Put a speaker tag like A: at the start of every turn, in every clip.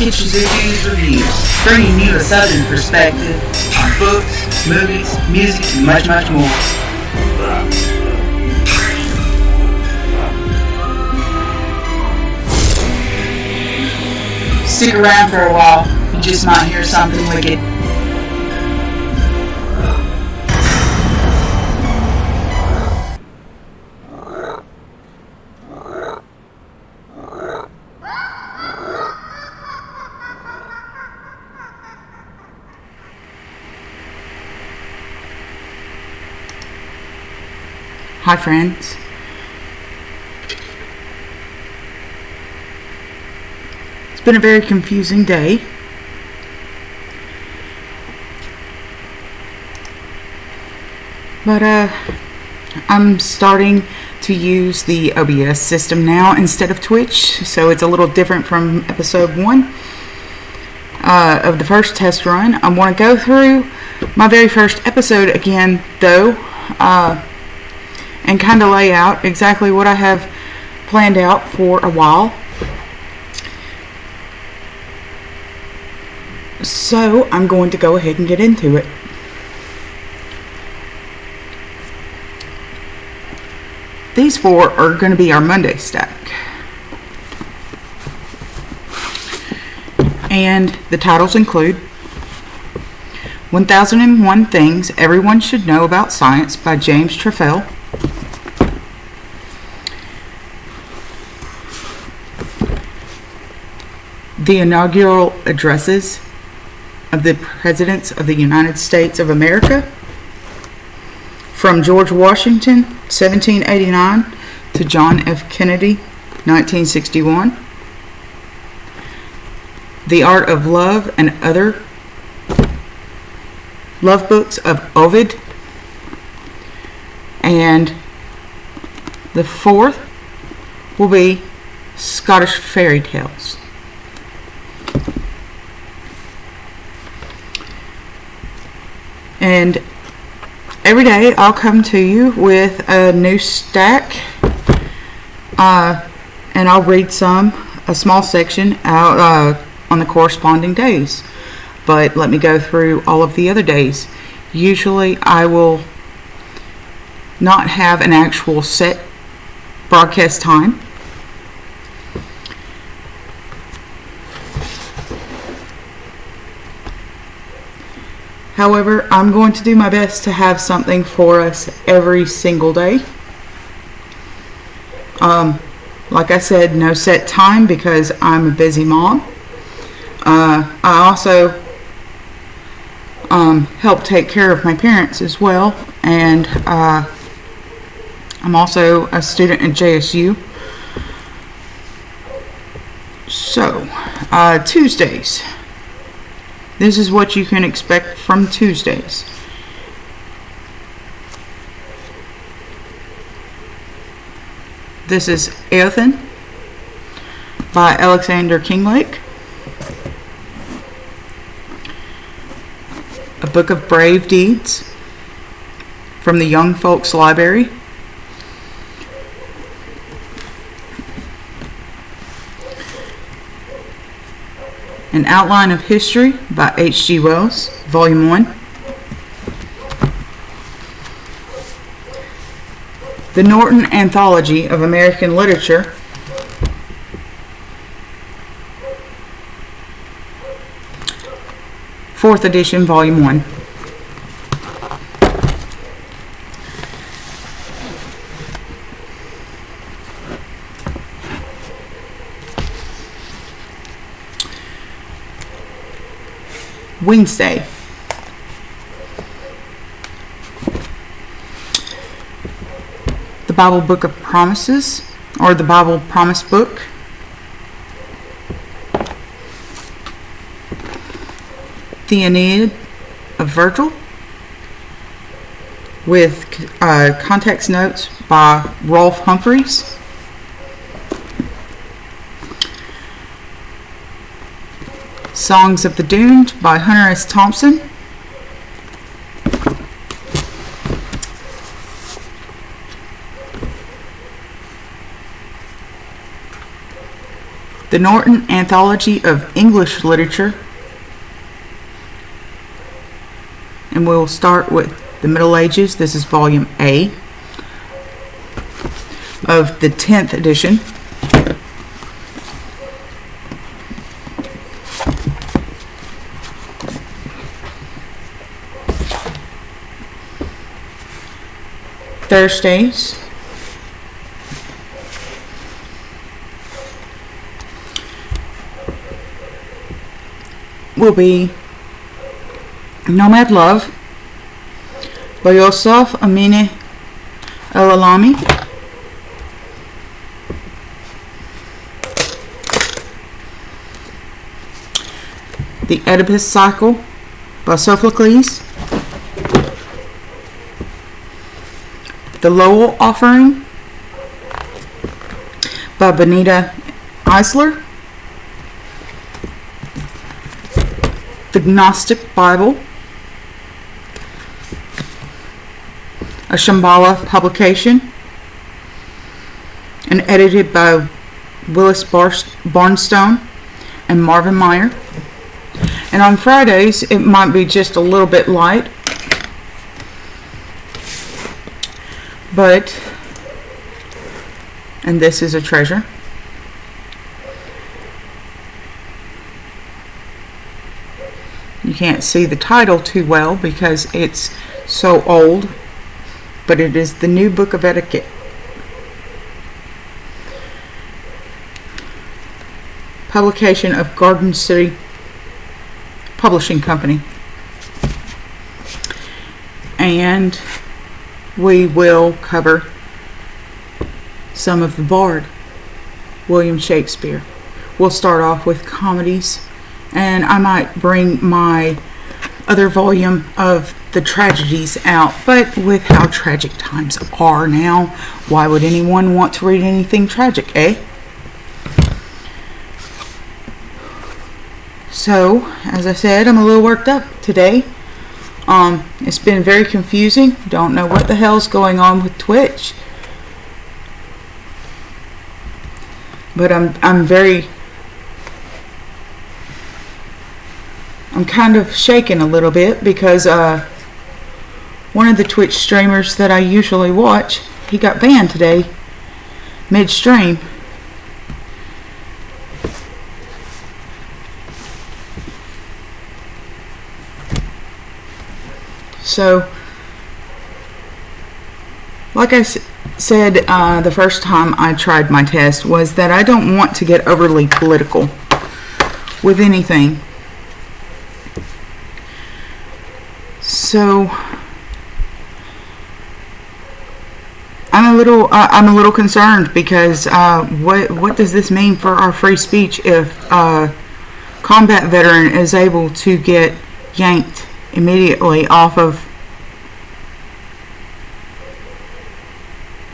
A: Look at Shizuku's reviews, bringing you a southern perspective on books, movies, music, and much, much more. Stick around for a while, you just might hear something wicked. Hi friends. It's been a very confusing day. But I'm starting to use the OBS system now instead of Twitch, so it's a little different from episode 1 of the first test run. I want to go through my very first episode again though, and kind of lay out exactly what I have planned out for a while. So I'm going to go ahead and get into it. These 4 are going to be our Monday stack. And the titles include 1001 Things Everyone Should Know About Science by James Trefil, The Inaugural Addresses of the Presidents of the United States of America, from George Washington, 1789, to John F. Kennedy, 1961, The Art of Love and Other Love Books of Ovid, and the 4th will be Scottish Fairy Tales. And every day I'll come to you with a new stack, and I'll read a small section out on the corresponding days. But let me go through all of the other days. Usually I will not have an actual set broadcast time. However, I'm going to do my best to have something for us every single day. Like I said, no set time because I'm a busy mom. I also help take care of my parents as well, and I'm also a student at JSU. So, Tuesdays. This is what you can expect from Tuesdays. This is Aothin by Alexander Kinglake. A Book of Brave Deeds from the Young Folks Library. An Outline of History by H.G. Wells, Volume 1. The Norton Anthology of American Literature. Fourth edition, Volume 1. Wednesday. The Bible Book of Promises, or the Bible Promise Book. The Aeneid of Virgil, with context notes by Rolfe Humphreys. Songs of the Doomed by Hunter S. Thompson. The Norton Anthology of English Literature. And we'll start with the Middle Ages. This is volume A of the 10th edition. Thursdays will be Nomad Love by Yosef Amine El-Alami. The Oedipus Cycle by Sophocles. The Lowell Offering by Benita Eisler. The Gnostic Bible, a Shambhala publication, and edited by Willis Barnstone and Marvin Meyer. And on Fridays, it might be just a little bit light, but, and this is a treasure. You can't see the title too well because it's so old, but it is the New Book of Etiquette. Publication of Garden City Publishing Company. And we will cover some of the Bard, William Shakespeare. We'll start off with comedies, and I might bring my other volume of the tragedies out, but with how tragic times are now, why would anyone want to read anything tragic, eh? So, as I said, I'm a little worked up today. It's been very confusing. Don't know what the hell's going on with Twitch. But I'm kind of shaken a little bit because one of the Twitch streamers that I usually watch, he got banned today midstream. So, like I said the first time I tried my test, was that I don't want to get overly political with anything. So, I'm a little concerned because what does this mean for our free speech if a combat veteran is able to get yanked immediately off of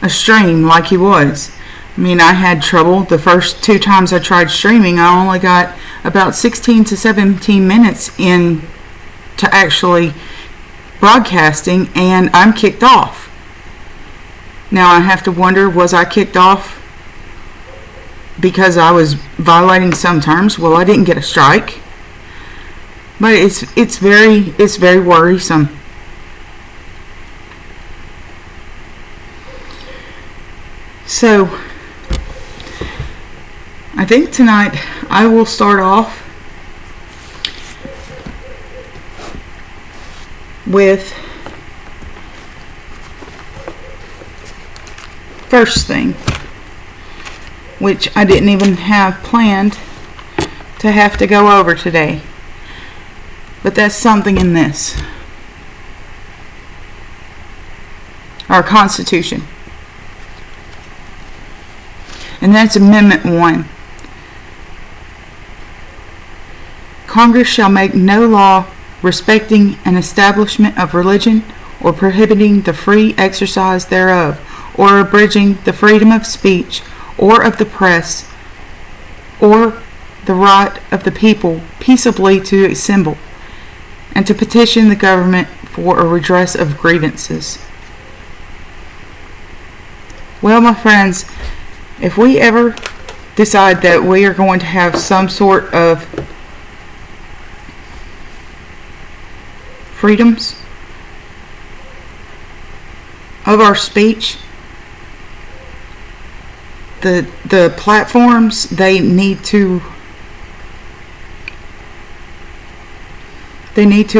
A: a stream like he was? I mean, I had trouble the first 2 times I tried streaming. I only got about 16 to 17 minutes in to actually broadcasting, and I'm kicked off. Now I have to wonder, was I kicked off because I was violating some terms? Well, I didn't get a strike. But it's very worrisome. So, I think tonight I will start off with first thing, which I didn't even have planned to have to go over today. But that's something in this. Our Constitution. And that's Amendment 1. Congress shall make no law respecting an establishment of religion, or prohibiting the free exercise thereof, or abridging the freedom of speech, or of the press, or the right of the people peaceably to assemble, and to petition the government for a redress of grievances. Well, my friends, if we ever decide that we are going to have some sort of freedoms of our speech, the platforms, they need to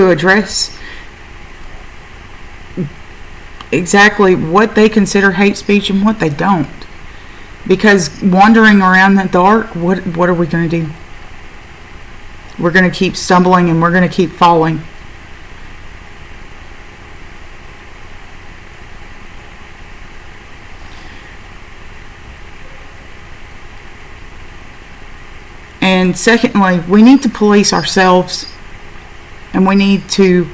A: address exactly what they consider hate speech and what they don't. Because wandering around in the dark, what are we going to do? We're going to keep stumbling and we're going to keep falling. And secondly, we need to police ourselves, and we need to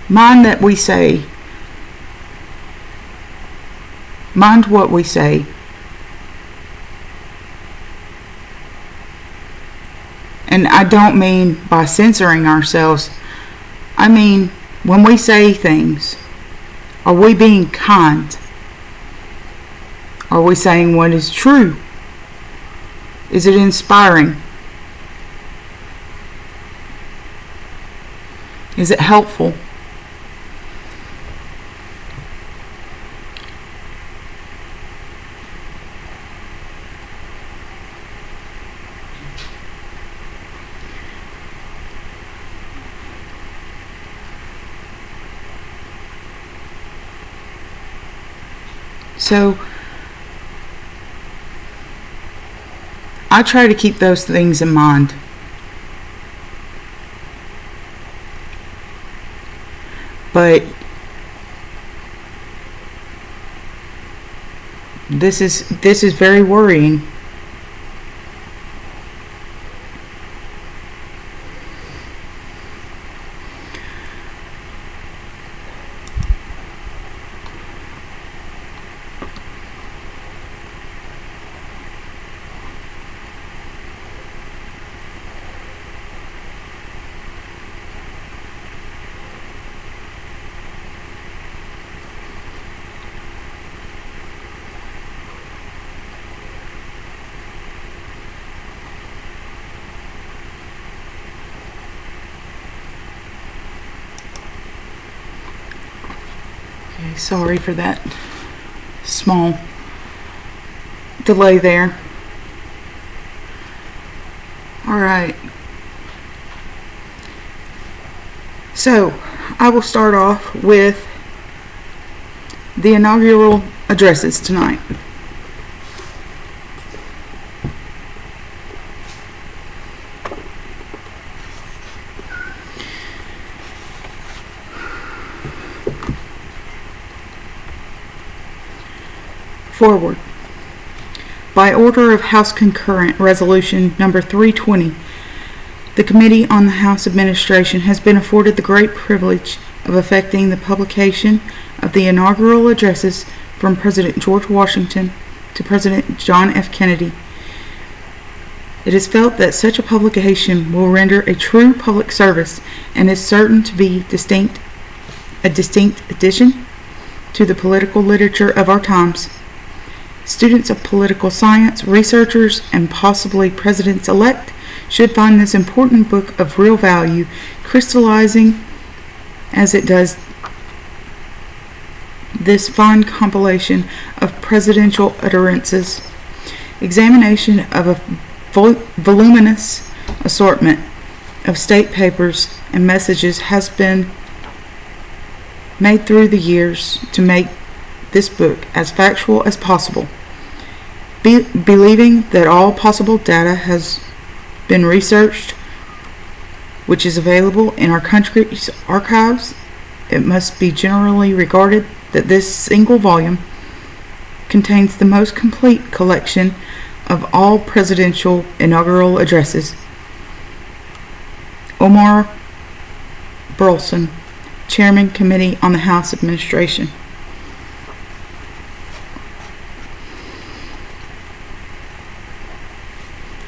A: mind that we say. Mind what we say. And I don't mean by censoring ourselves. I mean, when we say things, are we being kind? Are we saying what is true? Is it inspiring? Is it helpful? So I try to keep those things in mind. But this is very worrying. Okay, sorry for that small delay there. All right. So, I will start off with the inaugural addresses tonight. Forward. By order of House Concurrent Resolution Number 320, the Committee on the House Administration has been afforded the great privilege of effecting the publication of the inaugural addresses from President George Washington to President John F. Kennedy. It is felt that such a publication will render a true public service and is certain to be a distinct addition to the political literature of our times. Students of political science, researchers, and possibly presidents-elect should find this important book of real value, crystallizing as it does this fine compilation of presidential utterances. Examination of a voluminous assortment of state papers and messages has been made through the years to make this book as factual as possible. Believing that all possible data has been researched, which is available in our country's archives, it must be generally regarded that this single volume contains the most complete collection of all presidential inaugural addresses. Omar Burleson, Chairman, Committee on the House Administration.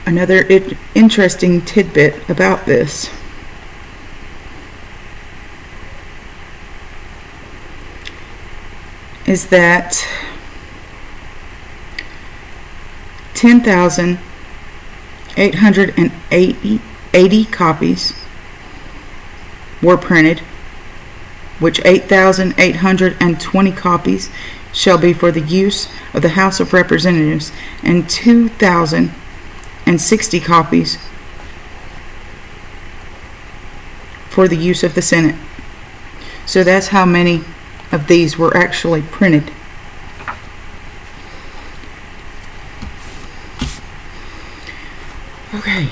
A: Another interesting tidbit about this is that 10,880 copies were printed, which 8,820 copies shall be for the use of the House of Representatives, and 2,060 copies for the use of the Senate. So that's how many of these were actually printed. Okay.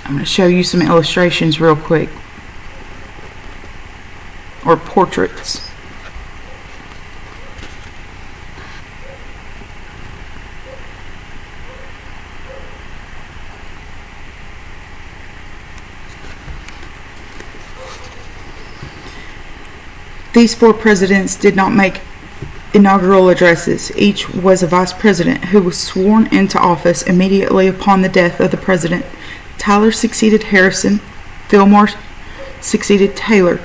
A: I'm going to show you some illustrations real quick, or portraits. These 4 presidents did not make inaugural addresses. Each was a vice president who was sworn into office immediately upon the death of the president. Tyler succeeded Harrison, Fillmore succeeded Taylor,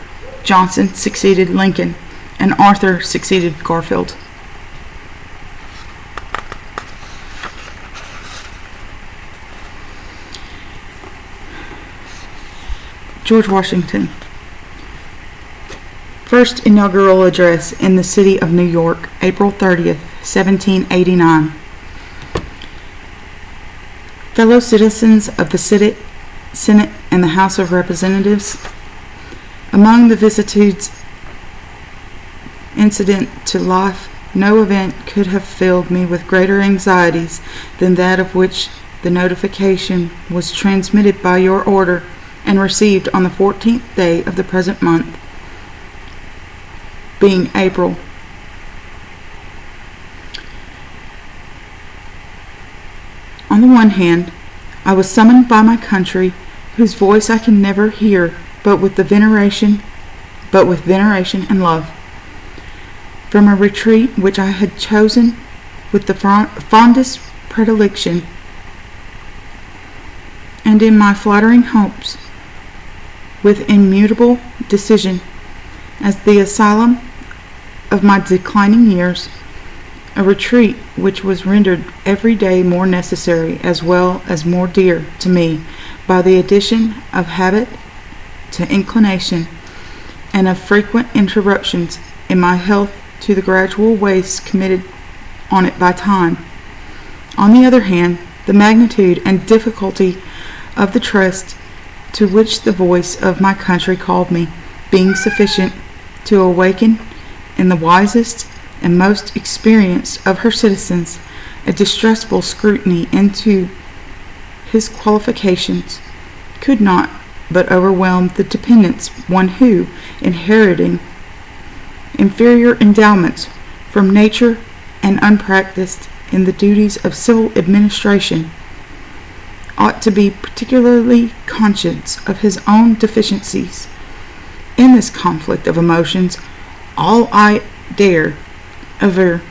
A: Johnson succeeded Lincoln, and Arthur succeeded Garfield. George Washington. First inaugural address in the city of New York, April 30th, 1789. Fellow citizens of the Senate and the House of Representatives, among the vicissitudes incident to life, no event could have filled me with greater anxieties than that of which the notification was transmitted by your order and received on the 14th day of the present month, being April. On the one hand, I was summoned by my country, whose voice I can never hear but with veneration and love, from a retreat which I had chosen with the fondest predilection, and in my flattering hopes, with immutable decision, as the asylum of my declining years, a retreat which was rendered every day more necessary as well as more dear to me by the addition of habit to inclination and of frequent interruptions in my health to the gradual waste committed on it by time. On the other hand, the magnitude and difficulty of the trust to which the voice of my country called me, being sufficient to awaken in the wisest and most experienced of her citizens a distrustful scrutiny into his qualifications, could not but overwhelm the dependents one who, inheriting inferior endowments from nature and unpracticed in the duties of civil administration, ought to be particularly conscious of his own deficiencies. In this conflict of emotions, all I dare aver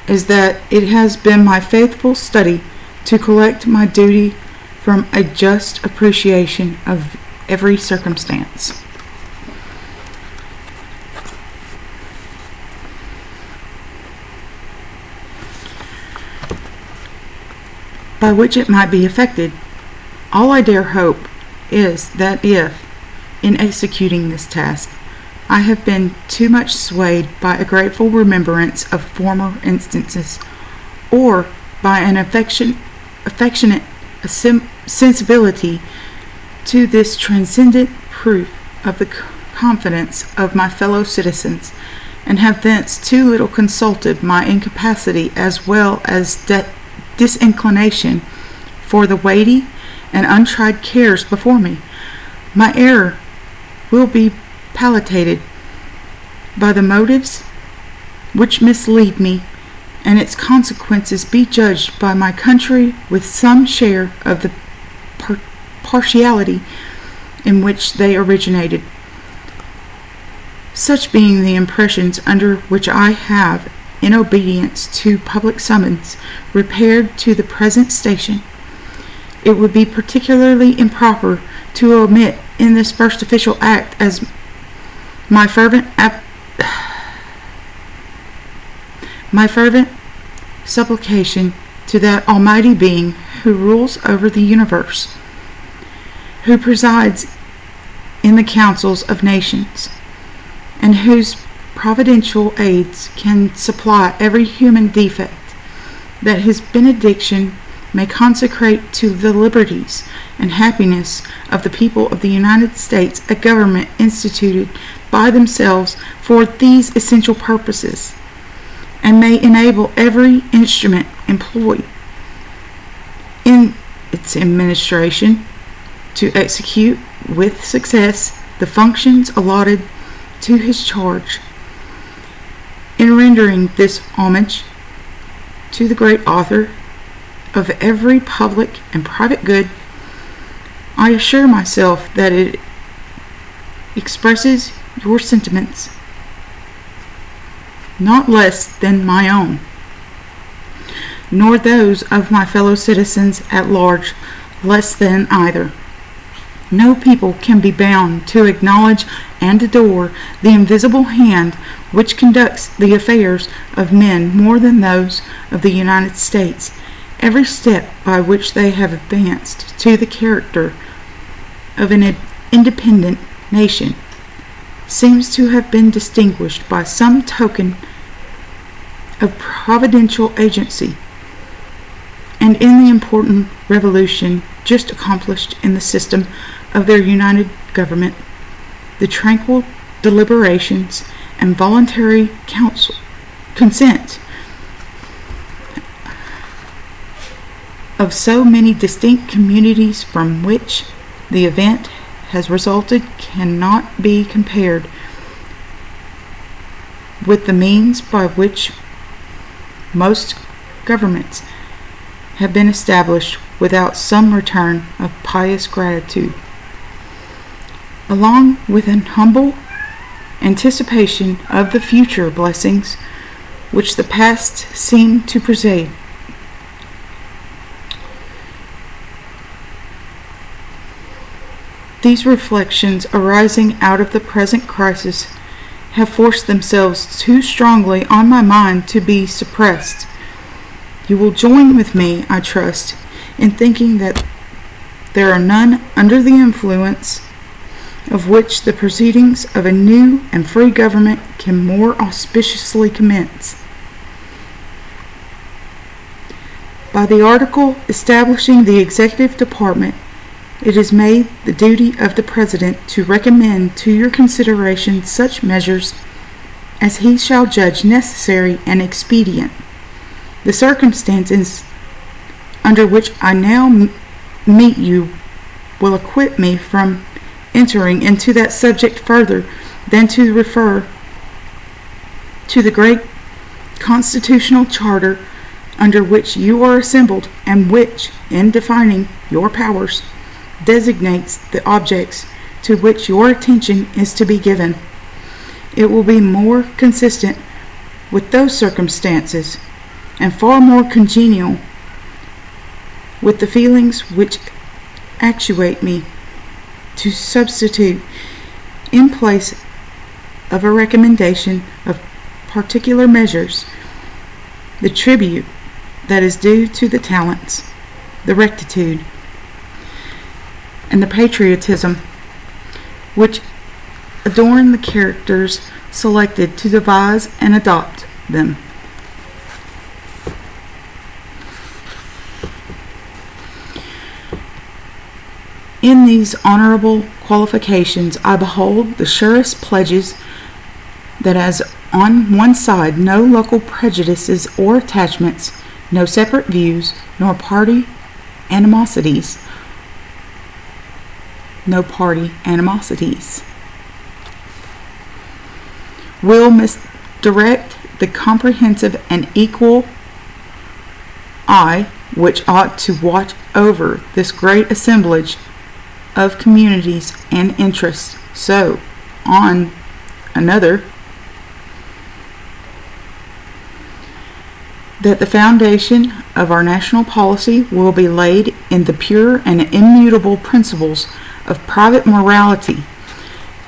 A: is that it has been my faithful study to collect my duty from a just appreciation of every circumstance. By which it might be effected. All I dare hope is that if, in executing this task, I have been too much swayed by a grateful remembrance of former instances, or by an affectionate sensibility to this transcendent proof of the confidence of my fellow citizens, and have thence too little consulted my incapacity as well as disinclination for the weighty and untried cares before me, my error will be palliated by the motives which mislead me, and its consequences be judged by my country with some share of the partiality in which they originated. Such being the impressions under which I have, in obedience to public summons, repaired to the present station, it would be particularly improper to omit in this first official act as my fervent supplication to that Almighty Being who rules over the universe, who presides in the councils of nations, and whose providential aids can supply every human defect, that his benediction may consecrate to the liberties and happiness of the people of the United States a government instituted by themselves for these essential purposes, and may enable every instrument employed in its administration to execute with success the functions allotted to his charge. In rendering this homage to the great author of every public and private good, I assure myself that it expresses your sentiments not less than my own, nor those of my fellow citizens at large less than either. No people can be bound to acknowledge and adore the invisible hand which conducts the affairs of men more than those of the United States. Every step by which they have advanced to the character of an independent nation seems to have been distinguished by some token of providential agency, and in the important revolution just accomplished in the system of their united government, the tranquil deliberations and voluntary consent of so many distinct communities from which the event has resulted cannot be compared with the means by which most governments have been established without some return of pious gratitude, along with an humble anticipation of the future blessings which the past seemed to presage. These reflections arising out of the present crisis have forced themselves too strongly on my mind to be suppressed. You will join with me, I trust, in thinking that there are none under the influence of which the proceedings of a new and free government can more auspiciously commence. By the article establishing the executive department, it is made the duty of the President to recommend to your consideration such measures as he shall judge necessary and expedient. The circumstances under which I now meet you will acquit me from entering into that subject further than to refer to the great constitutional charter under which you are assembled, and which, in defining your powers, designates the objects to which your attention is to be given. It will be more consistent with those circumstances, and far more congenial with the feelings which actuate me, to substitute, in place of a recommendation of particular measures, the tribute that is due to the talents, the rectitude, and the patriotism which adorn the characters selected to devise and adopt them. In these honorable qualifications I behold the surest pledges that as on one side no local prejudices or attachments, no separate views, nor party animosities, will misdirect the comprehensive and equal eye which ought to watch over this great assemblage of communities and interests. So, on another, that the foundation of our national policy will be laid in the pure and immutable principles of private morality,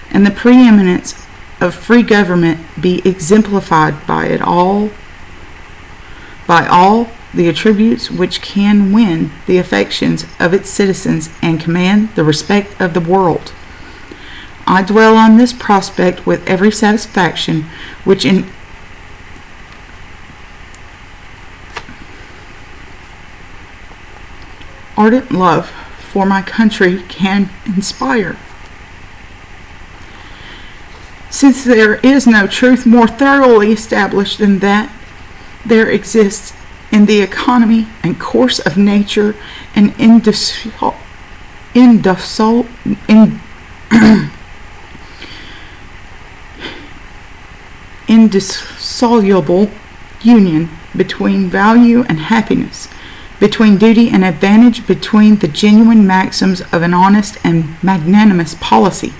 A: and the preeminence of free government be exemplified by all the attributes which can win the affections of its citizens and command the respect of the world. I dwell on this prospect with every satisfaction which in ardent love for my country can inspire. Since there is no truth more thoroughly established than that there exists in the economy and course of nature an indissoluble union between value and happiness, between duty and advantage, between the genuine maxims of an honest and magnanimous policy,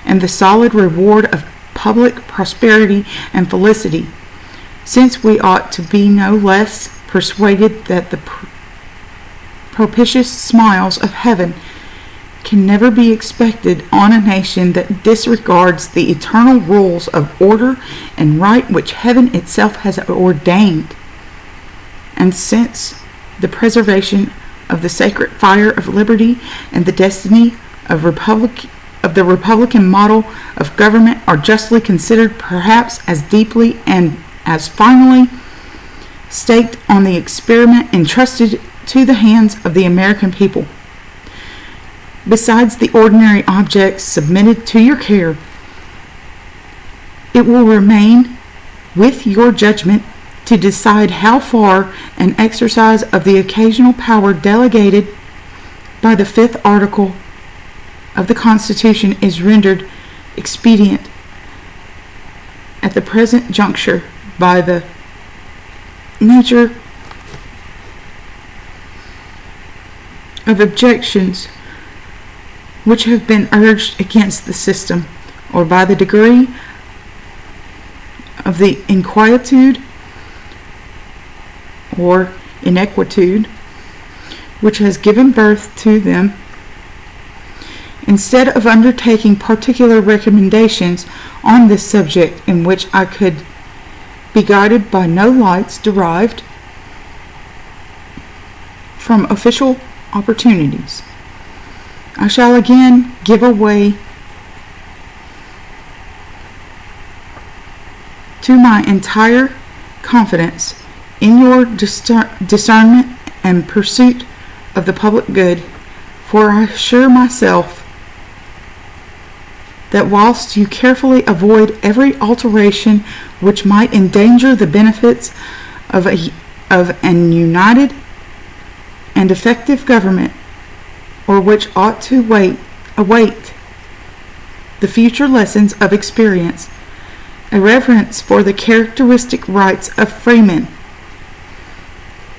A: and the solid reward of public prosperity and felicity, since we ought to be no less persuaded that the propitious smiles of heaven can never be expected on a nation that disregards the eternal rules of order and right which heaven itself has ordained, and since the preservation of the sacred fire of liberty and the destiny of the republican model of government are justly considered perhaps as deeply and as finally staked on the experiment entrusted to the hands of the American people. Besides the ordinary objects submitted to your care, it will remain with your judgment to decide how far an exercise of the occasional power delegated by the 5th article of the Constitution is rendered expedient at the present juncture by the nature of objections which have been urged against the system, or by the degree of the inquietude or inquietude which has given birth to them. Instead of undertaking particular recommendations on this subject in which I could be guided by no lights derived from official opportunities, I shall again give away to my entire confidence in your discernment and pursuit of the public good, for I assure myself that whilst you carefully avoid every alteration which might endanger the benefits of an united and effective government, or which ought to await the future lessons of experience, a reverence for the characteristic rights of freemen,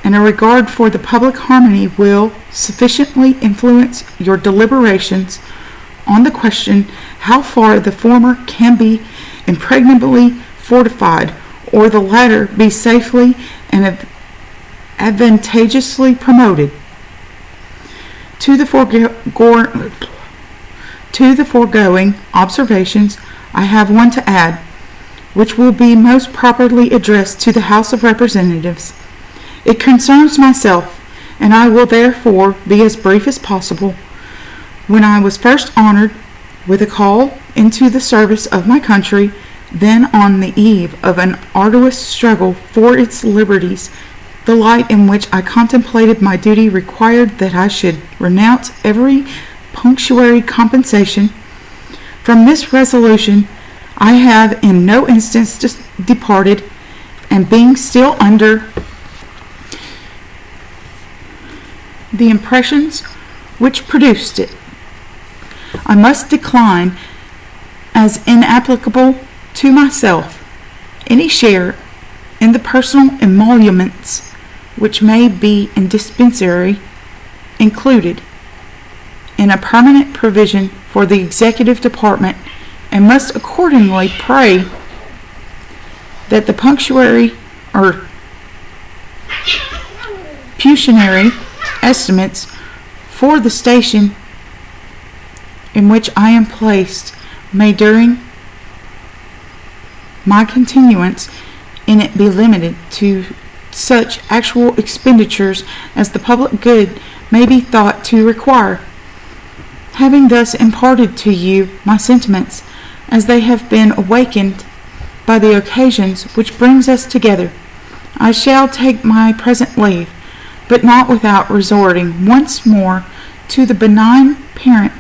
A: and a regard for the public harmony will sufficiently influence your deliberations on the question how far the former can be impregnably fortified, or the latter be safely and advantageously promoted. To the foregoing observations, I have one to add, which will be most properly addressed to the House of Representatives. It concerns myself, and I will therefore be as brief as possible. When I was first honored with a call into the service of my country, then on the eve of an arduous struggle for its liberties, the light in which I contemplated my duty required that I should renounce every punctuary compensation. From this resolution I have in no instance departed, and being still under the impressions which produced it, I must decline as inapplicable to myself any share in the personal emoluments which may be indispensary included in a permanent provision for the executive department and must accordingly pray that the pecuniary estimates for the station in which I am placed may during my continuance in it be limited to such actual expenditures as the public good may be thought to require. Having thus imparted to you my sentiments, as they have been awakened by the occasions which brings us together, I shall take my present leave, but not without resorting once more to the benign parent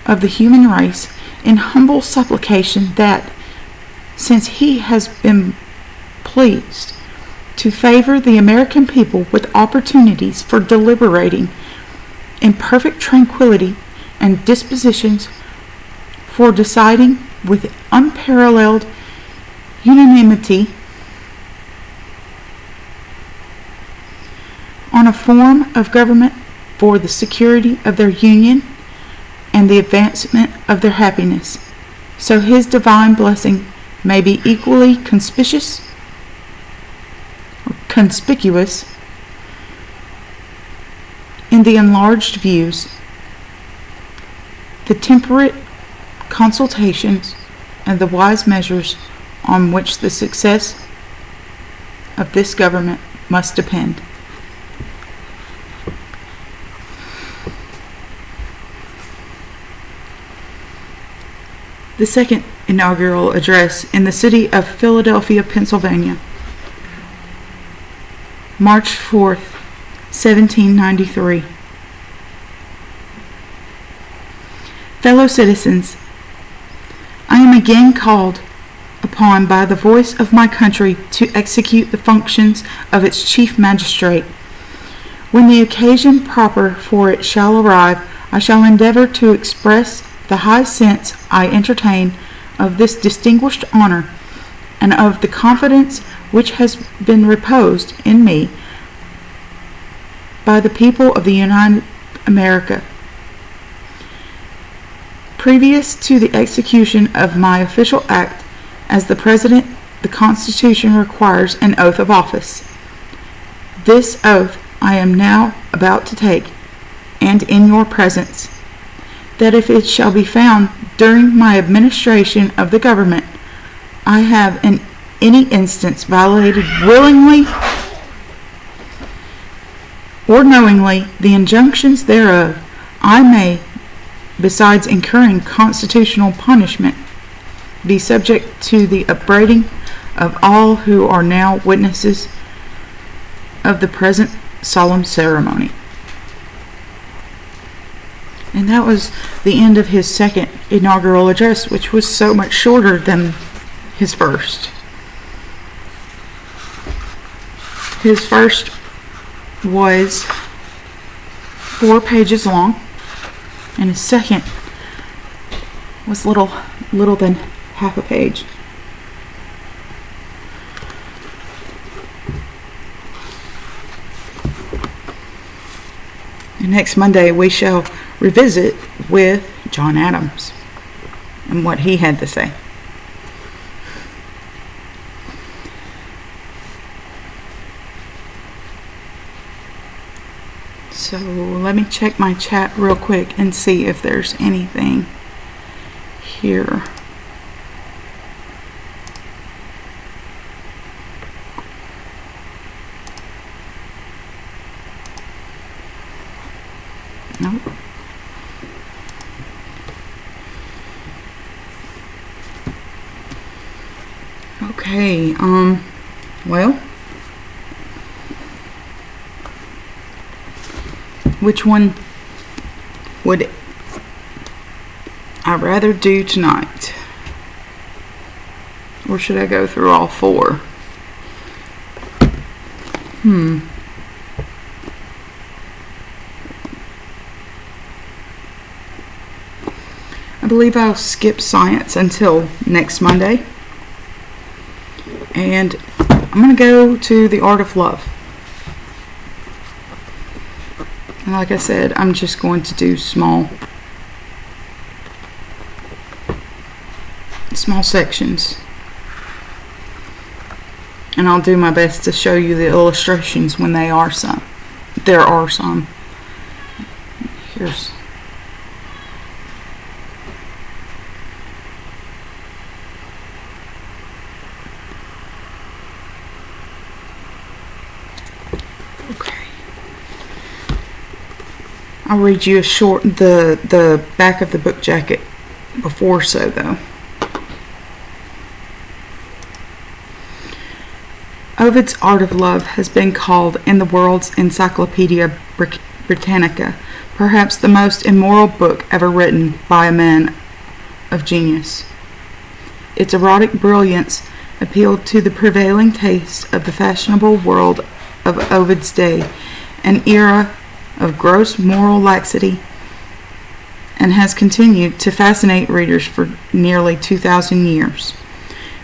A: of the human race in humble supplication that, since he has been pleased to favor the American people with opportunities for deliberating in perfect tranquility and dispositions for deciding with unparalleled unanimity on a form of government for the security of their union and the advancement of their happiness, so his divine blessing may be equally conspicuous in the enlarged views, the temperate consultations, and the wise measures on which the success of this government must depend. The second inaugural address in the city of Philadelphia, Pennsylvania, March 4th, 1793. Fellow citizens, I am again called upon by the voice of my country to execute the functions of its chief magistrate. When the occasion proper for it shall arrive, I shall endeavor to express the high sense I entertain of this distinguished honor, and of the confidence which has been reposed in me by the people of the United America. Previous to the execution of my official act as the President, the Constitution requires an oath of office. This oath I am now about to take, and in your presence, that if it shall be found during my administration of the government I have in any instance violated willingly or knowingly the injunctions thereof, I may, besides incurring constitutional punishment, be subject to the upbraiding of all who are now witnesses of the present solemn ceremony. And that was the end of his second inaugural address, which was so much shorter than his first. His first was 4 pages long, and his second was little than half a page. And next Monday we shall revisit with John Adams and what he had to say. So let me check my chat real quick and see if there's anything here. Nope. Okay, well, which one would I rather do tonight? Or should I go through all 4? I believe I'll skip science until next Monday. And I'm going to go to the art of love. And like I said, I'm just going to do small small sections. And I'll do my best to show you the illustrations when there are some. Here's okay. I'll read you the back of the book jacket before so though. Ovid's Art of Love has been called in the world's Encyclopedia Britannica perhaps the most immoral book ever written by a man of genius. Its erotic brilliance appealed to the prevailing taste of the fashionable world of Ovid's day, an era of gross moral laxity, and has continued to fascinate readers for nearly 2,000 years.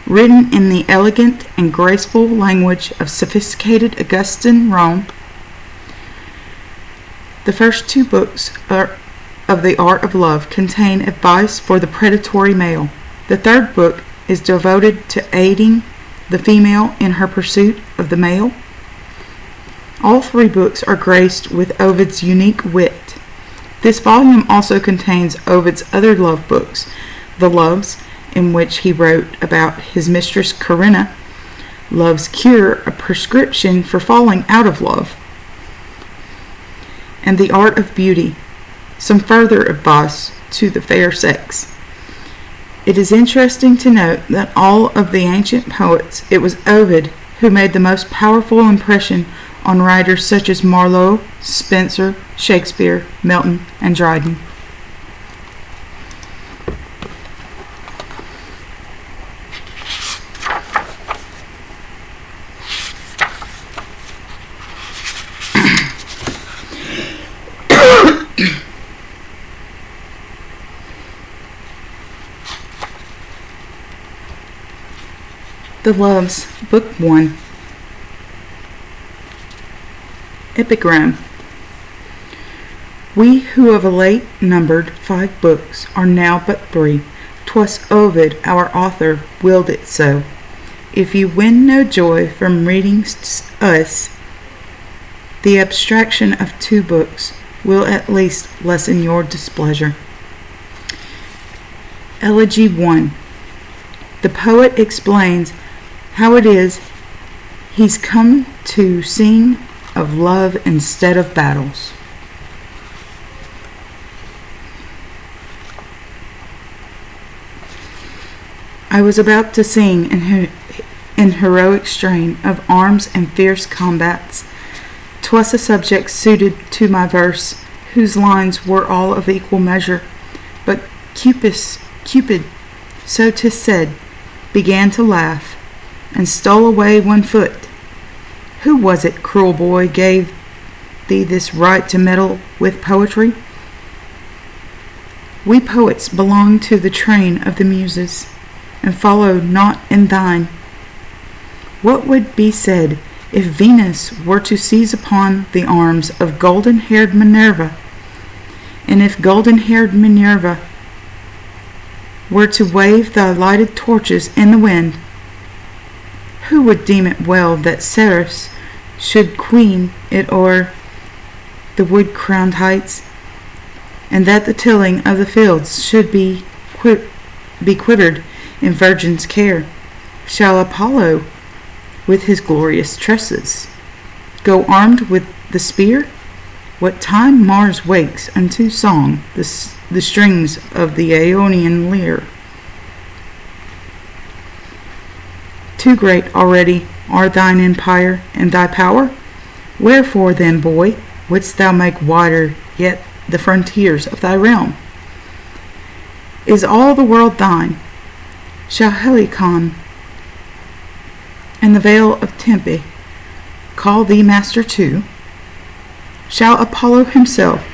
A: Written in the elegant and graceful language of sophisticated Augustan Rome, the first two books of the Art of Love contain advice for the predatory male. The third book is devoted to aiding the female in her pursuit of the male. All three books are graced with Ovid's unique wit. This volume also contains Ovid's other love books, The Loves, in which he wrote about his mistress Corinna, Love's Cure, a prescription for falling out of love, and The Art of Beauty, some further advice to the fair sex. It is interesting to note that all of the ancient poets, it was Ovid who made the most powerful impression on writers such as Marlowe, Spenser, Shakespeare, Milton, and Dryden. The Loves, Book 1. Epigram. We who of late numbered 5 books are now but 3. 'Twas Ovid, our author, willed it so. If you win no joy from reading us, the abstraction of 2 books will at least lessen your displeasure. Elegy 1. The poet explains how it is he's come to sing of love instead of battles. I was about to sing in heroic strain of arms and fierce combats. 'Twas a subject suited to my verse, whose lines were all of equal measure. But Cupid, so 'tis said, began to laugh, and stole away 1 foot. Who was it, cruel boy, gave thee this right to meddle with poetry? We poets belong to the train of the Muses, and follow not in thine. What would be said if Venus were to seize upon the arms of golden-haired Minerva, and if golden-haired Minerva were to wave thy lighted torches in the wind? Who would deem it well that Ceres should queen it o'er the wood-crowned heights, and that the tilling of the fields should be quivered in virgin's care? Shall Apollo, with his glorious tresses, go armed with the spear? What time Mars wakes unto song the strings of the Aeonian lyre. Too great already are thine empire and thy power. Wherefore then, boy, wouldst thou make wider yet the frontiers of thy realm? Is all the world thine? Shall Helicon and the vale of Tempe call thee master too? Shall Apollo himself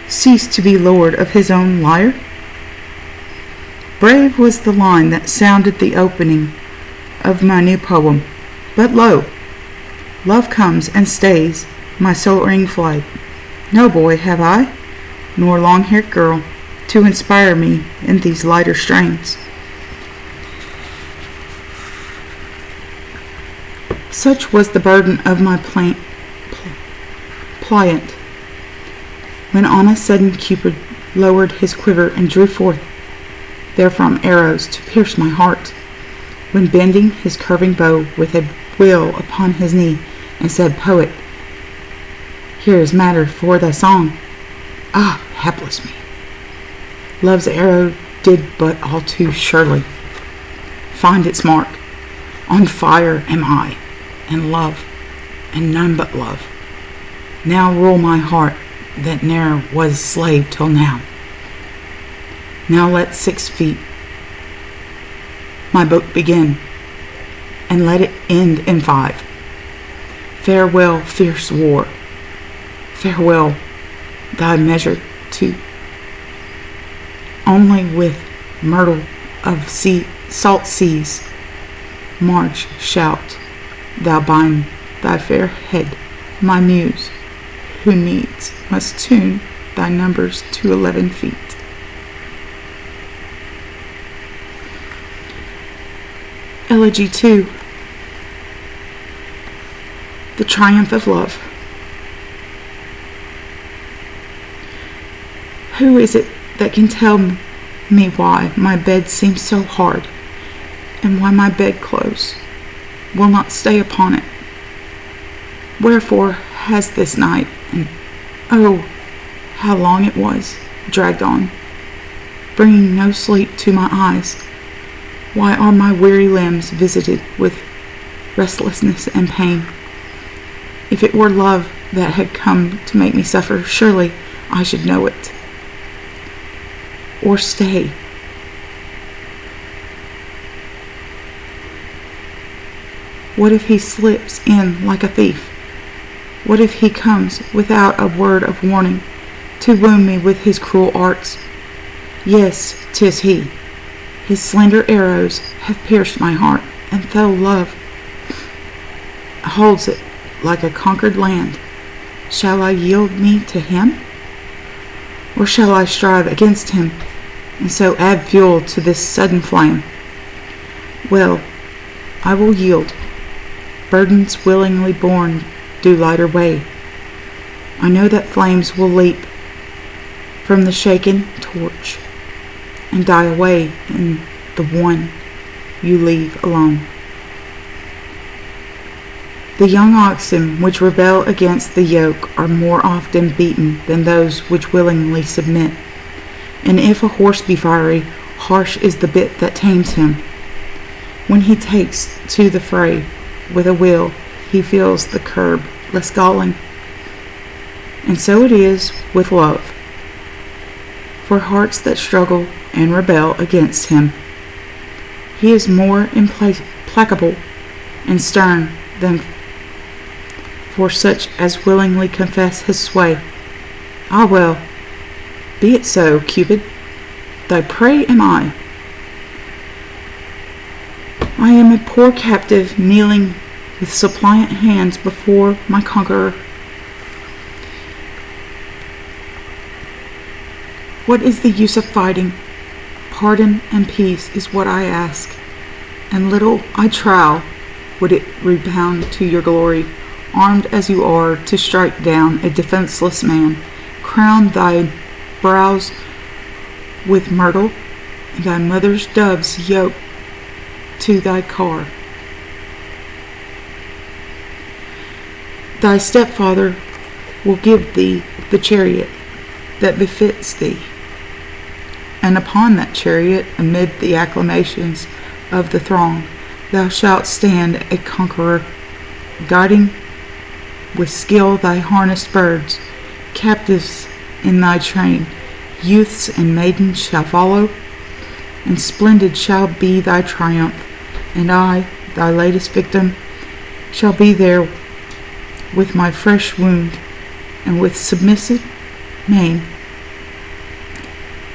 A: cease to be lord of his own lyre? Brave was the line that sounded the opening of my new poem, but lo, love comes and stays my soaring flight. No boy have I, nor long-haired girl, to inspire me in these lighter strains. Such was the burden of my pliant, when on a sudden Cupid lowered his quiver and drew forth therefrom arrows to pierce my heart, when bending his curving bow with a will upon his knee, and said, Poet, here is matter for thy song. Ah, hapless me! Love's arrow did but all too surely find its mark. On fire am I, and love, and none but love, now rule my heart that ne'er was slave till now. Now let 6 feet my book begin, and let it end in 5. Farewell, fierce war. Farewell, thy measure too. Only with myrtle of salt seas, march, shout, thou bind thy fair head, my muse, who needs must tune thy numbers to 11 feet. Elegy 2. The Triumph of Love. Who is it that can tell me why my bed seems so hard, and why my bedclothes will not stay upon it? Wherefore has this night, and oh, how long it was, dragged on, bringing no sleep to my eyes? Why are my weary limbs visited with restlessness and pain? If it were love that had come to make me suffer, surely I should know it. Or stay. What if he slips in like a thief? What if he comes without a word of warning to wound me with his cruel arts? Yes, 'tis he. His slender arrows have pierced my heart, and though love holds it like a conquered land, shall I yield me to him? Or shall I strive against him, and so add fuel to this sudden flame? Well, I will yield. Burdens willingly borne do lighter weigh. I know that flames will leap from the shaken torch, and die away in the one you leave alone. The young oxen which rebel against the yoke are more often beaten than those which willingly submit. And if a horse be fiery, harsh is the bit that tames him. When he takes to the fray with a will, he feels the curb less galling. And so it is with love. For hearts that struggle and rebel against him, he is more implacable and stern than for such as willingly confess his sway. Ah well, be it so, Cupid, thy prey am I. I am a poor captive kneeling with suppliant hands before my conqueror. What is the use of fighting? Pardon and peace is what I ask, and little, I trow, would it rebound to your glory, armed as you are to strike down a defenseless man. Crown thy brows with myrtle, and thy mother's doves yoke to thy car. Thy stepfather will give thee the chariot that befits thee, and upon that chariot, amid the acclamations of the throng, thou shalt stand a conqueror, guiding with skill thy harnessed birds. Captives in thy train, youths and maidens shall follow, and splendid shall be thy triumph, and I, thy latest victim, shall be there with my fresh wound, and with submissive mane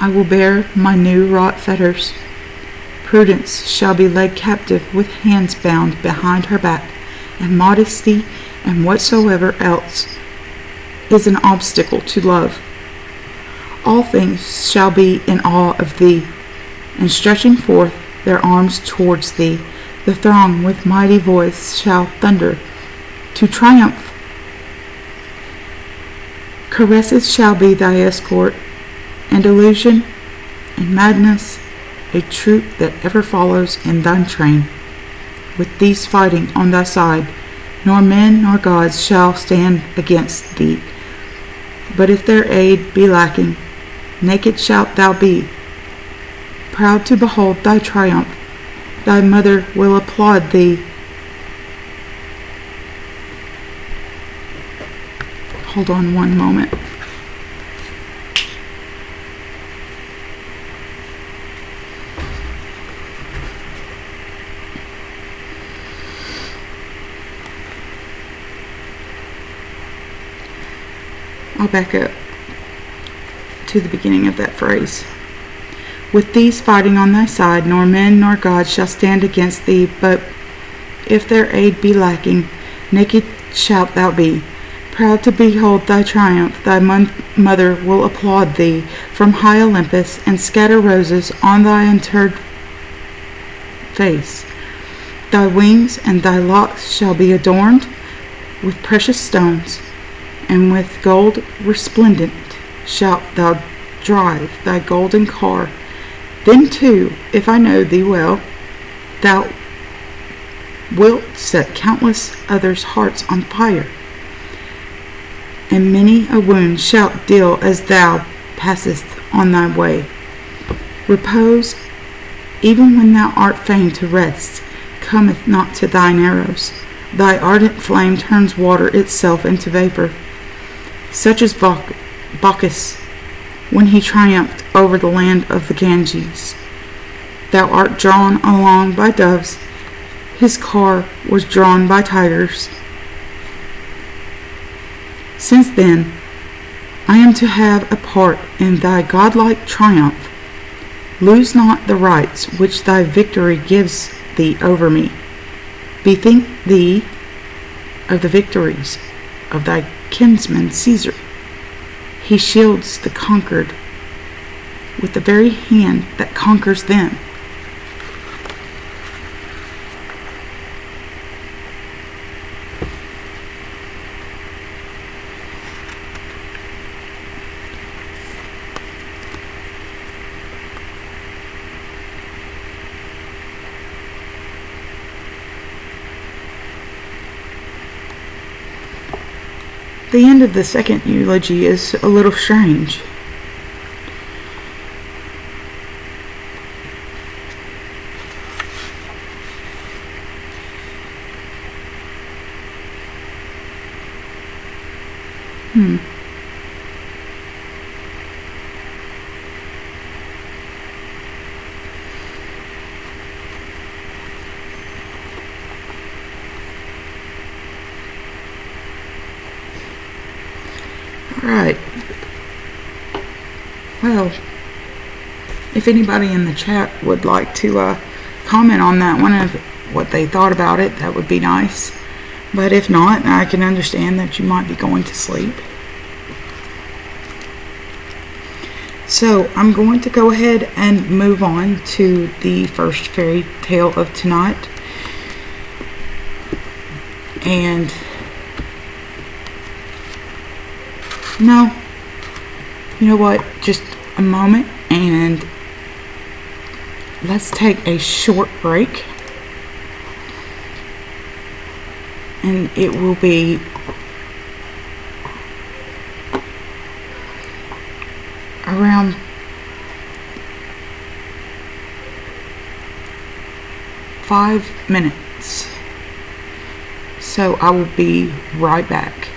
A: I will bear my new wrought fetters. Prudence shall be led captive with hands bound behind her back, and modesty and whatsoever else is an obstacle to love. All things shall be in awe of thee, and stretching forth their arms towards thee, The throng with mighty voice shall thunder to triumph. Caresses shall be thy escort, and illusion and madness a troop that ever follows in thine train. With these fighting on thy side, nor men nor gods shall stand against thee. But if their aid be lacking, naked shalt thou be. Proud to behold thy triumph, thy mother will applaud thee. Hold on one moment. I'll back up to the beginning of that phrase. With these fighting on thy side, nor men nor gods shall stand against thee, but if their aid be lacking, naked shalt thou be. Proud to behold thy triumph, thy mother will applaud thee from high Olympus, and scatter roses on thy interred face. Thy wings and thy locks shall be adorned with precious stones, and with gold resplendent shalt thou drive thy golden car. Then too, if I know thee well, thou wilt set countless others' hearts on fire, and many a wound shalt deal as thou passest on thy way. Repose, even when thou art fain to rest, cometh not to thine arrows. Thy ardent flame turns water itself into vapor. Such as Bacchus when he triumphed over the land of the Ganges. Thou art drawn along by doves, his car was drawn by tigers. Since then, I am to have a part in thy godlike triumph. Lose not the rights which thy victory gives thee over me. Bethink thee of the victories of thy kinsman Caesar. He shields the conquered with the very hand that conquers them. The end of the second eulogy is a little strange. Alright. Well, if anybody in the chat would like to comment on that one, of what they thought about it, that would be nice. But if not, I can understand that you might be going to sleep. So I'm going to go ahead and move on to the first fairy tale of tonight. And no, you know what? Just a moment, and let's take a short break. And it will be around 5 minutes. So I will be right back.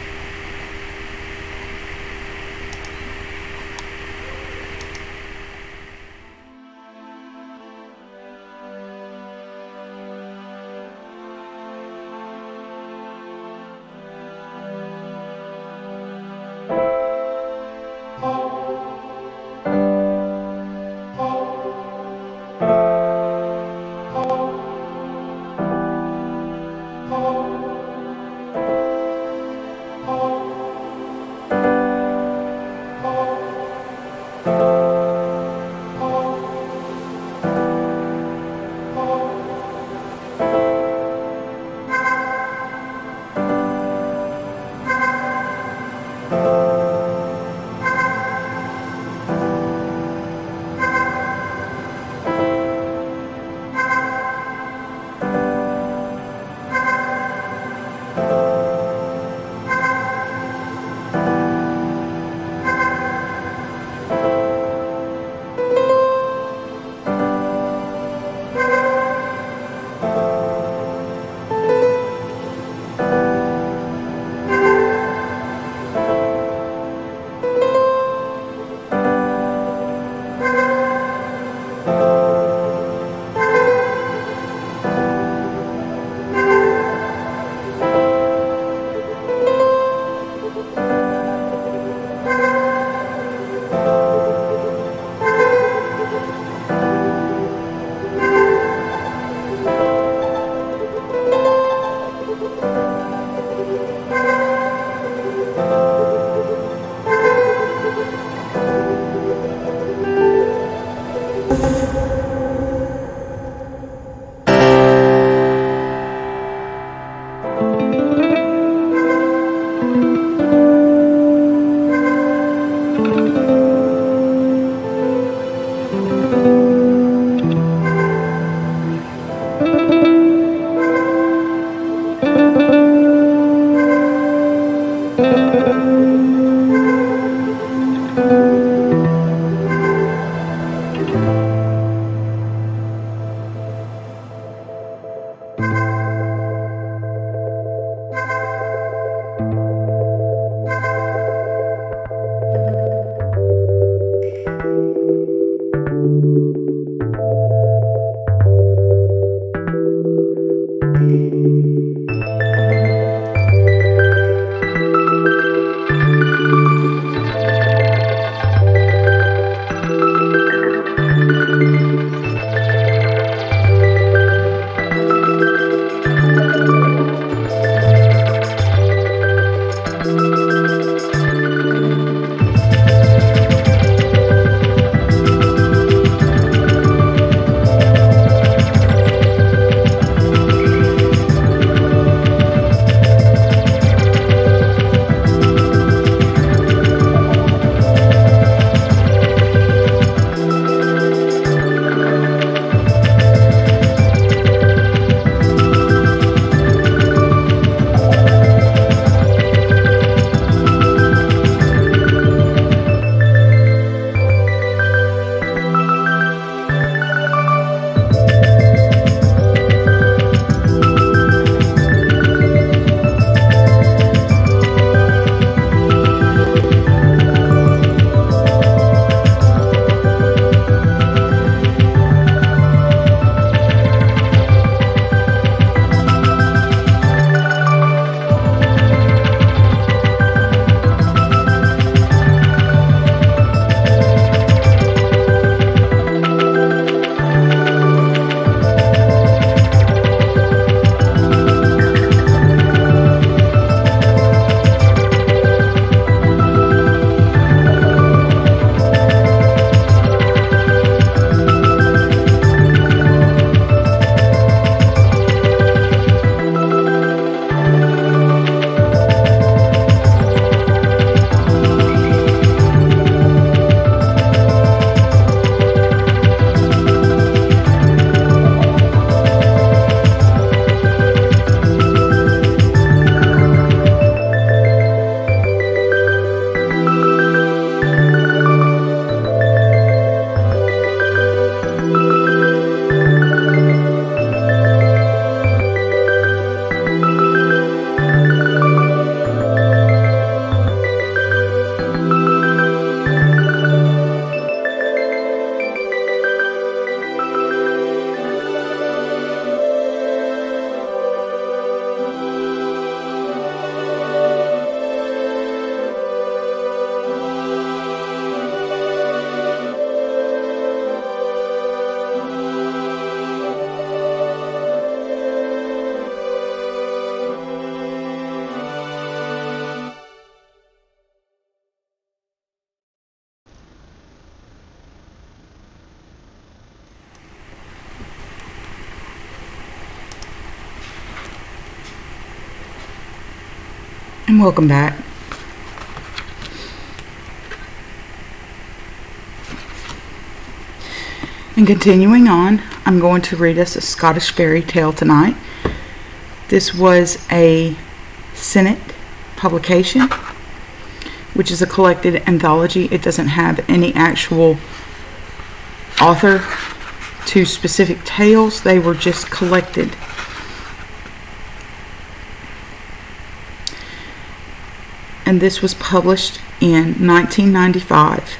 A: And welcome back. And continuing on, I'm going to read us a Scottish fairy tale tonight. This was a Senate publication, which is a collected anthology. It doesn't have any actual author to specific tales. They were just collected. And this was published in 1995.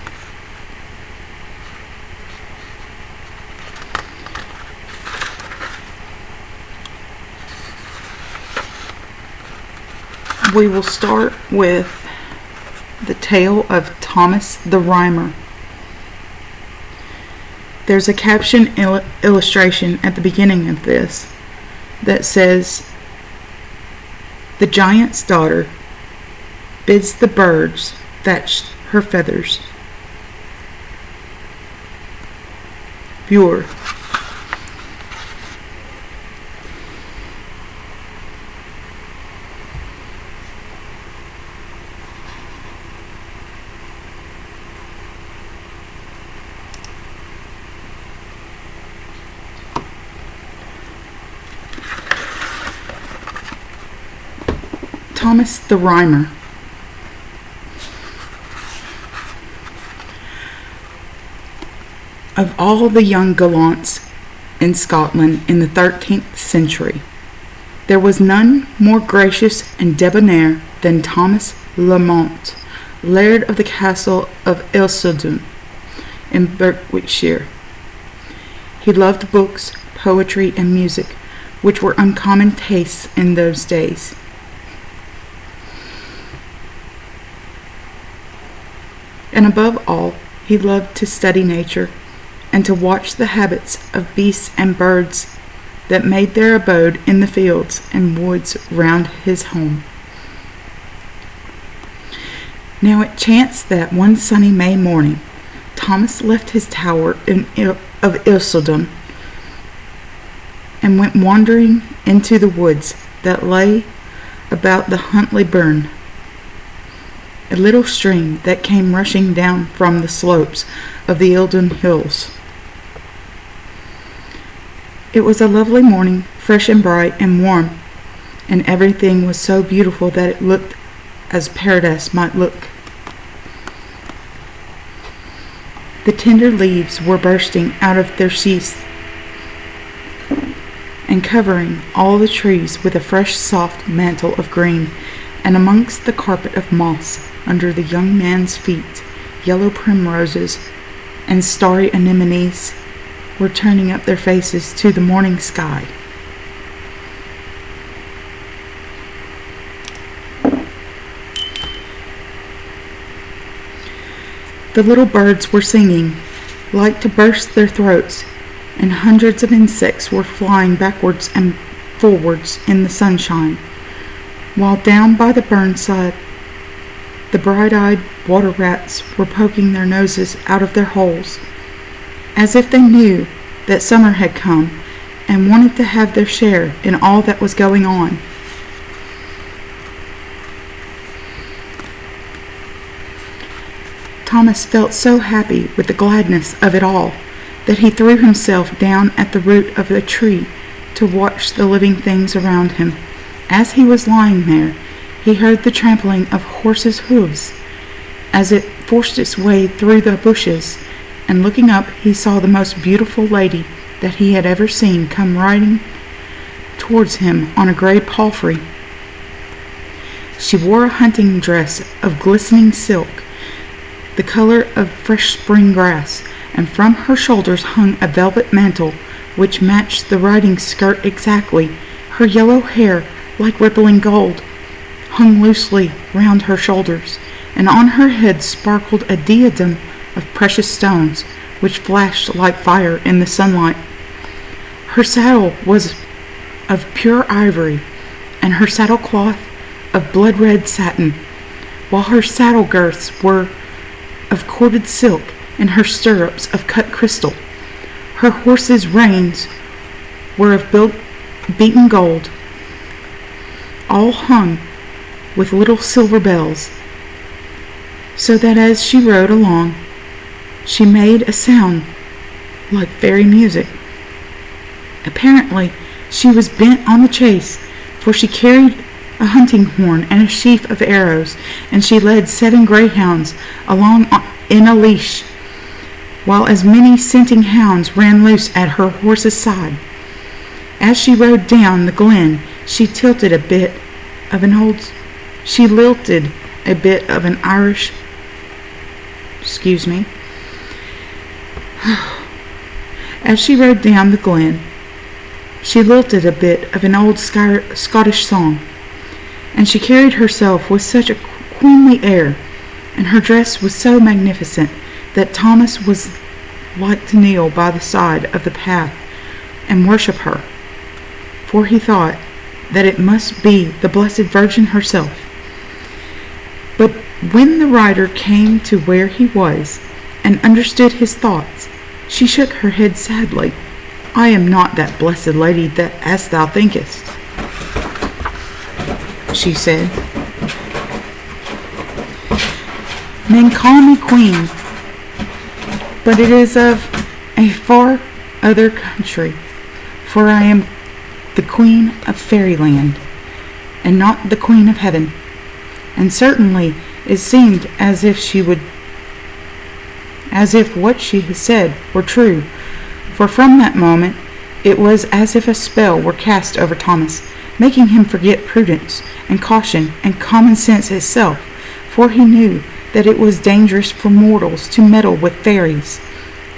A: We will start with the tale of Thomas the Rhymer. There's a caption illustration at the beginning of this that says, "The giant's daughter bids the birds thatch her feathers." Viewer. Thomas the Rhymer. Of all the young gallants in Scotland in the 13th century, there was none more gracious and debonair than Thomas Lamont, laird of the castle of Ilsodun. in Berwickshire. He loved books, poetry, and music, which were uncommon tastes in those days. And above all, he loved to study nature and to watch the habits of beasts and birds that made their abode in the fields and woods round his home. Now it chanced that one sunny May morning, Thomas left his tower of Ilsildon and went wandering into the woods that lay about the Huntley burn, a little stream that came rushing down from the slopes of the Eildon hills. It was a lovely morning, fresh and bright and warm, and everything was so beautiful that it looked as paradise might look. The tender leaves were bursting out of their sheaths and covering all the trees with a fresh soft mantle of green, and amongst the carpet of moss under the young man's feet, yellow primroses and starry anemones were turning up their faces to the morning sky. The little birds were singing, like to burst their throats, and hundreds of insects were flying backwards and forwards in the sunshine, while down by the burnside the bright-eyed water rats were poking their noses out of their holes, as if they knew that summer had come and wanted to have their share in all that was going on. Thomas felt so happy with the gladness of it all that he threw himself down at the root of a tree to watch the living things around him. As he was lying there, he heard the trampling of horses' hooves as it forced its way through the bushes, and looking up he saw the most beautiful lady that he had ever seen come riding towards him on a grey palfrey. She wore a hunting dress of glistening silk, the color of fresh spring grass, and from her shoulders hung a velvet mantle which matched the riding skirt exactly. Her yellow hair, like rippling gold, hung loosely round her shoulders, and on her head sparkled a diadem of precious stones which flashed like fire in the sunlight. Her saddle was of pure ivory, and her saddle cloth of blood-red satin, while her saddle girths were of corded silk, and her stirrups of cut crystal. Her horse's reins were of beaten gold, all hung with little silver bells, so that as she rode along, she made a sound like fairy music. Apparently, she was bent on the chase, for she carried a hunting horn and a sheaf of arrows, and she led 7 greyhounds along in a leash, while as many scenting hounds ran loose at her horse's side. As she rode down the glen, she lilted a bit of an Irish. As she rode down the glen, she lilted a bit of an old Scottish song, and she carried herself with such a queenly air, and her dress was so magnificent, that Thomas was like to kneel by the side of the path and worship her, for he thought that it must be the Blessed Virgin herself. But when the rider came to where he was and understood his thoughts, she shook her head sadly. "I am not that blessed lady that as thou thinkest," she said. "Men call me queen, but it is of a far other country, for I am the queen of fairyland, and not the queen of heaven." And certainly it seemed as if what she had said were true, for from that moment it was as if a spell were cast over Thomas, making him forget prudence and caution and common sense itself, for he knew that it was dangerous for mortals to meddle with fairies,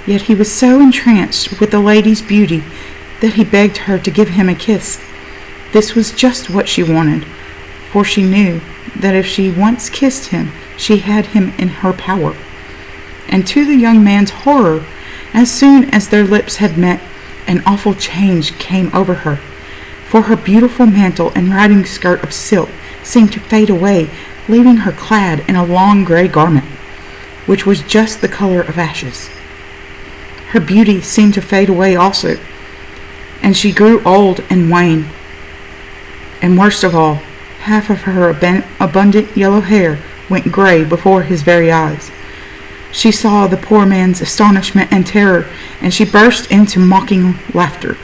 A: Yet he was so entranced with the lady's beauty that he begged her to give him a kiss. This was just what she wanted, for she knew that if she once kissed him, she had him in her power. And to the young man's horror, as soon as their lips had met, an awful change came over her, for her beautiful mantle and riding skirt of silk seemed to fade away, leaving her clad in a long gray garment, which was just the color of ashes. Her beauty seemed to fade away also, and she grew old and wan. And worst of all, half of her abundant yellow hair went gray before his very eyes. She saw the poor man's astonishment and terror, and she burst into mocking laughter.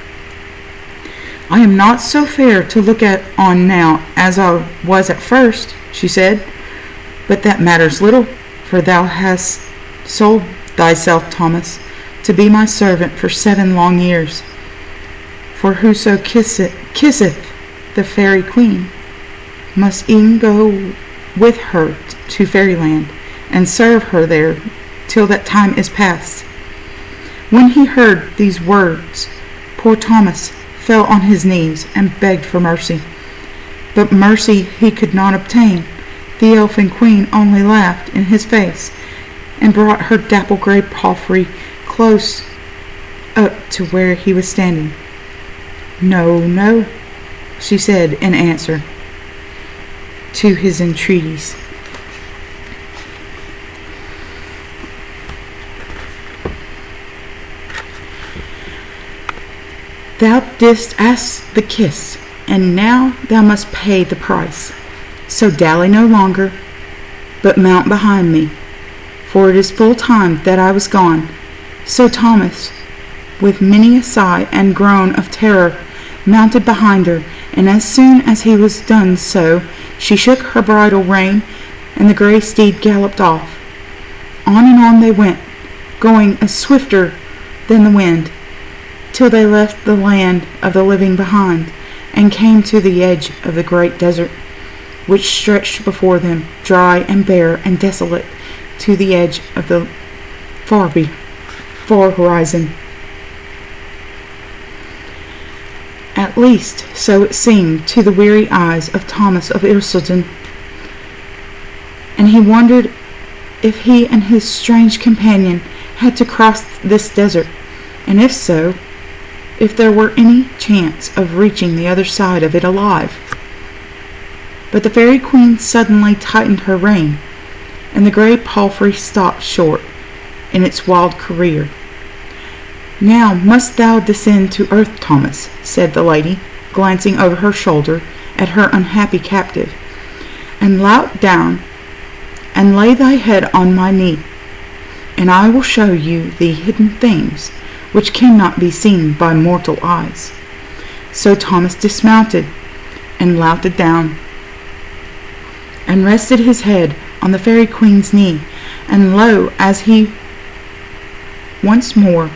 A: "I am not so fair to look on now as I was at first," she said, "but that matters little, for thou hast sold thyself, Thomas, to be my servant for 7 long years. For whoso kisseth the fairy queen must e'en go with her to fairyland, and serve her there till that time is past." When he heard these words, poor Thomas fell on his knees and begged for mercy. But mercy he could not obtain. The elfin queen only laughed in his face, and brought her dapple gray palfrey close up to where he was standing. "No, no," she said in answer to his entreaties. "Thou didst ask the kiss, and now thou must pay the price. So dally no longer, but mount behind me, for it is full time that I was gone." So Thomas, with many a sigh and groan of terror, mounted behind her, and as soon as he was done so, she shook her bridle rein, and the gray steed galloped off. On and on they went, going as swifter than the wind, till they left the land of the living behind, and came to the edge of the great desert, which stretched before them, dry and bare and desolate, to the edge of the far horizon. At least so it seemed to the weary eyes of Thomas of Islington, and he wondered if he and his strange companion had to cross this desert, and if so, if there were any chance of reaching the other side of it alive. But the fairy queen suddenly tightened her rein, and the gray palfrey stopped short in its wild career. "Now must thou descend to earth, Thomas," said the lady, glancing over her shoulder at her unhappy captive, "and lout down, and lay thy head on my knee, and I will show you the hidden things which cannot be seen by mortal eyes." So Thomas dismounted, and louted down, and rested his head on the fairy queen's knee, and lo, as he once more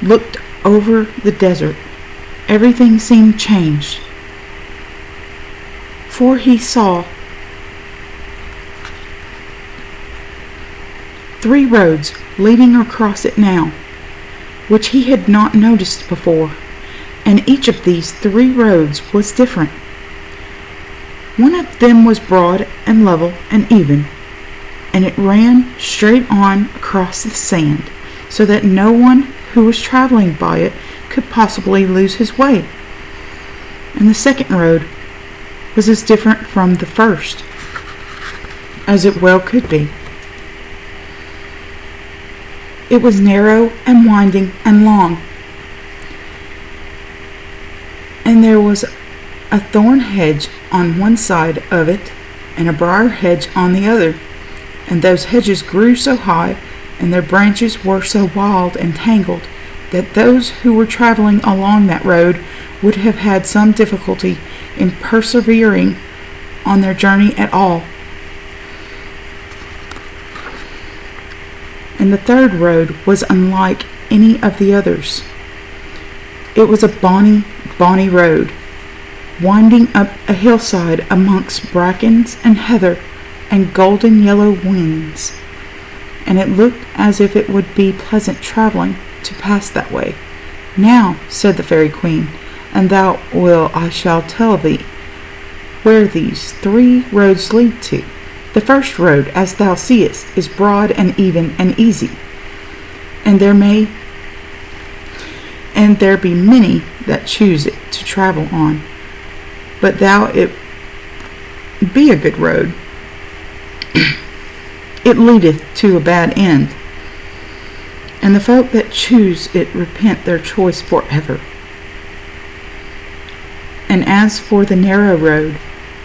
A: looked over the desert, everything seemed changed, for he saw 3 roads leading across it now, which he had not noticed before, and each of these 3 roads was different. One of them was broad and level and even, and it ran straight on across the sand, so that no one who was traveling by it could possibly lose his way. And the second road was as different from the first as it well could be. It was narrow and winding and long, and there was a thorn hedge on one side of it and a briar hedge on the other, and those hedges grew so high and their branches were so wild and tangled that those who were traveling along that road would have had some difficulty in persevering on their journey at all. And the third road was unlike any of the others. It was a bonny, bonny road, winding up a hillside amongst brackens and heather and golden yellow whins, and it looked as if it would be pleasant travelling to pass that way. "Now," said the Fairy Queen, "and thou will I shall tell thee where these 3 roads lead to. The first road, as thou seest, is broad and even and easy, and there be many that choose it to travel on. But though it be a good road, it leadeth to a bad end, and the folk that choose it repent their choice forever. And as for the narrow road,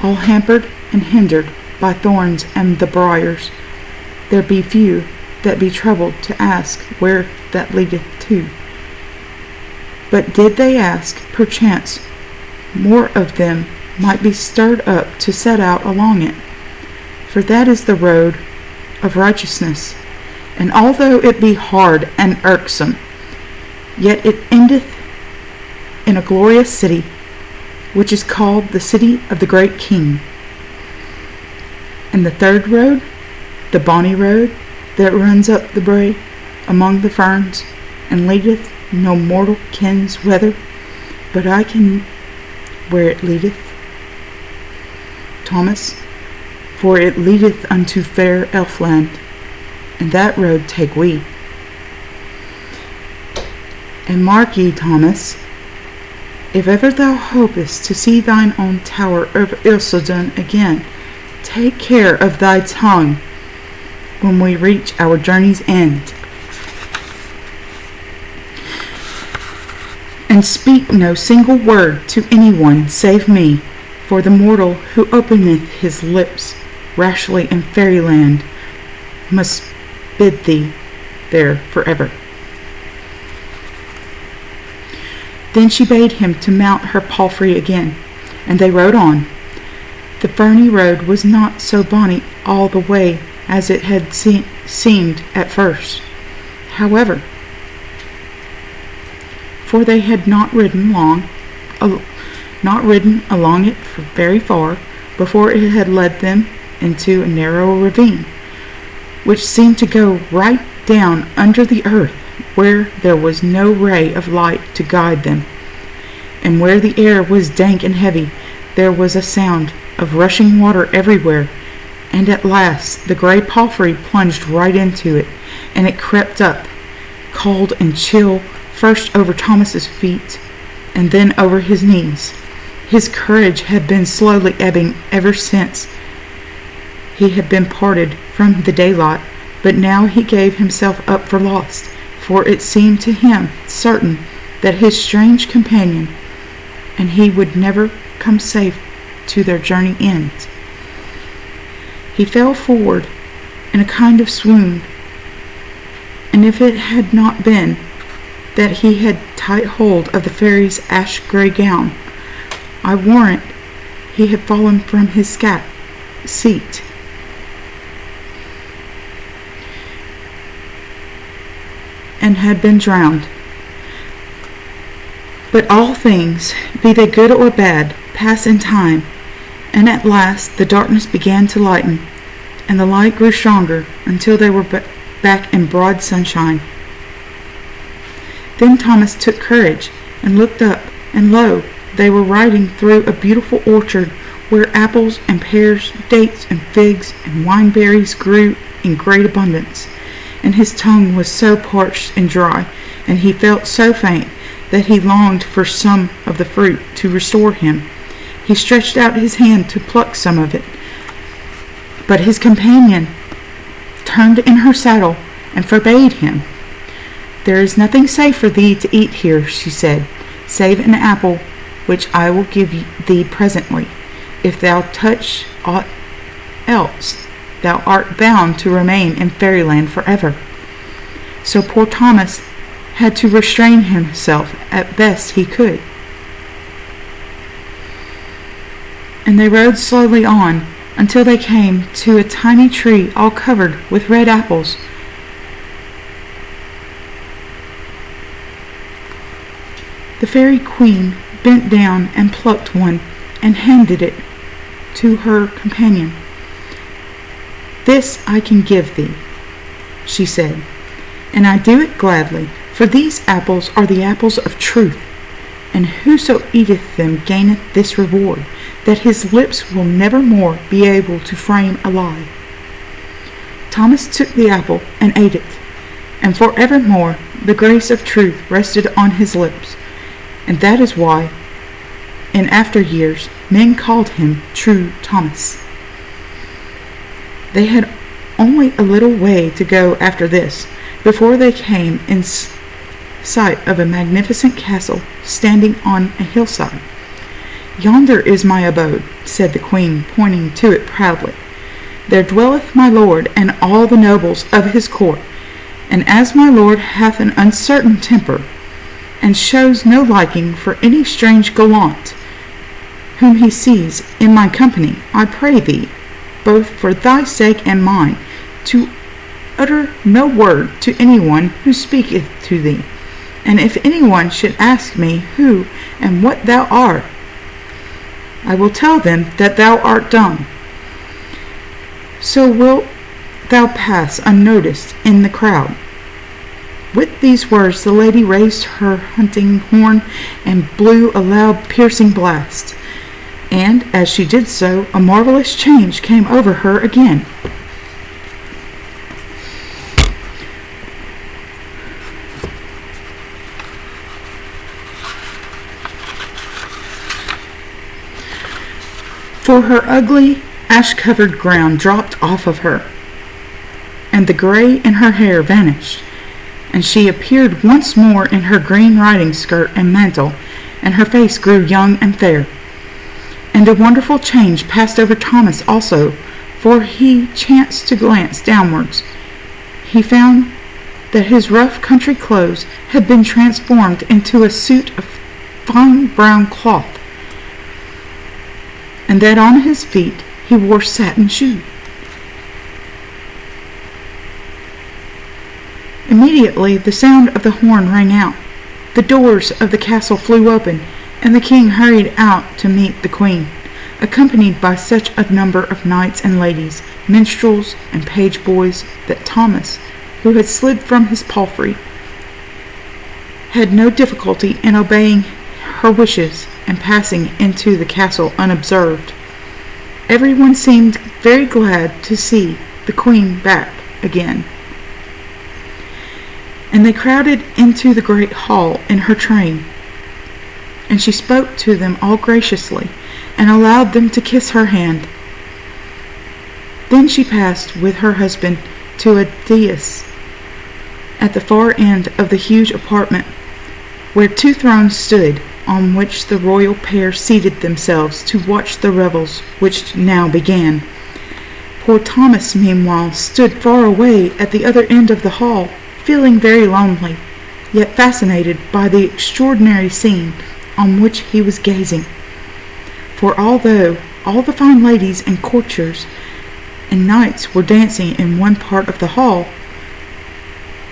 A: all hampered and hindered by thorns and the briars, there be few that be troubled to ask where that leadeth to. But did they ask, perchance more of them might be stirred up to set out along it. For that is the road of righteousness, and although it be hard and irksome, yet it endeth in a glorious city, which is called the city of the great King. And the third road, the bonny road, that runs up the brae among the ferns, and leadeth no mortal kens whither, but I can where it leadeth, Thomas, for it leadeth unto fair Elfland, and that road take we. And mark ye, Thomas, if ever thou hopest to see thine own tower of Ilsodun again, take care of thy tongue when we reach our journey's end, and speak no single word to anyone save me, for the mortal who openeth his lips rashly in fairyland must bid thee there forever." Then she bade him to mount her palfrey again, and they rode on. The ferny road was not so bonny all the way as it had seemed at first, however, for they had not ridden along it for very far before it had led them into a narrow ravine, which seemed to go right down under the earth, where there was no ray of light to guide them, and where the air was dank and heavy. There was a sound of rushing water everywhere, and at last the grey palfrey plunged right into it, and it crept up, cold and chill, first over Thomas's feet, and then over his knees. His courage had been slowly ebbing ever since he had been parted from the daylight, but now he gave himself up for lost, for it seemed to him certain that his strange companion and he would never come safe to their journey end. He fell forward in a kind of swoon, and if it had not been that he had tight hold of the fairy's ash-grey gown, I warrant he had fallen from his seat. And had been drowned. But all things, be they good or bad, pass in time, and at last the darkness began to lighten, and the light grew stronger until they were back in broad sunshine. Then Thomas took courage and looked up, and lo, they were riding through a beautiful orchard where apples and pears, dates and figs and wineberries grew in great abundance. And his tongue was so parched and dry, and he felt so faint that he longed for some of the fruit to restore him. He stretched out his hand to pluck some of it, but his companion turned in her saddle and forbade him. "There is nothing safe for thee to eat here," she said, "save an apple, which I will give thee presently. If thou touch aught else, thou art bound to remain in fairyland forever." So poor Thomas had to restrain himself as best he could. And they rode slowly on until they came to a tiny tree all covered with red apples. The Fairy Queen bent down and plucked one and handed it to her companion. "This I can give thee. she said, "and I do it gladly, for these apples are the apples of truth, and whoso eateth them gaineth this reward, that his lips will never more be able to frame a lie." Thomas took the apple and ate it, and for evermore the grace of truth rested on his lips, and that is why, in after years, men called him True Thomas. They had only a little way to go after this, before they came in sight of a magnificent castle standing on a hillside. "Yonder is my abode," said the queen, pointing to it proudly. "There dwelleth my lord and all the nobles of his court, and as my lord hath an uncertain temper, and shows no liking for any strange gallant whom he sees in my company, I pray thee, both for thy sake and mine, to utter no word to anyone who speaketh to thee. And if anyone should ask me who and what thou art, I will tell them that thou art dumb. So wilt thou pass unnoticed in the crowd." With these words the lady raised her hunting horn and blew a loud piercing blast, and as she did so, a marvelous change came over her again. For her ugly, ash-covered crown dropped off of her, and the gray in her hair vanished, and she appeared once more in her green riding skirt and mantle, and her face grew young and fair. And a wonderful change passed over Thomas also, for he chanced to glance downwards. He found that his rough country clothes had been transformed into a suit of fine brown cloth, and that on his feet he wore satin shoes. Immediately the sound of the horn rang out, the doors of the castle flew open, and the king hurried out to meet the queen, accompanied by such a number of knights and ladies, minstrels and page boys, that Thomas, who had slid from his palfrey, had no difficulty in obeying her wishes and passing into the castle unobserved. Everyone seemed very glad to see the queen back again, and they crowded into the great hall in her train, and she spoke to them all graciously and allowed them to kiss her hand. Then she passed with her husband to a dais at the far end of the huge apartment, where two thrones stood, on which the royal pair seated themselves to watch the revels which now began. Poor Thomas, meanwhile, stood far away at the other end of the hall, feeling very lonely, yet fascinated by the extraordinary scene on which he was gazing. For although all the fine ladies and courtiers and knights were dancing in one part of the hall,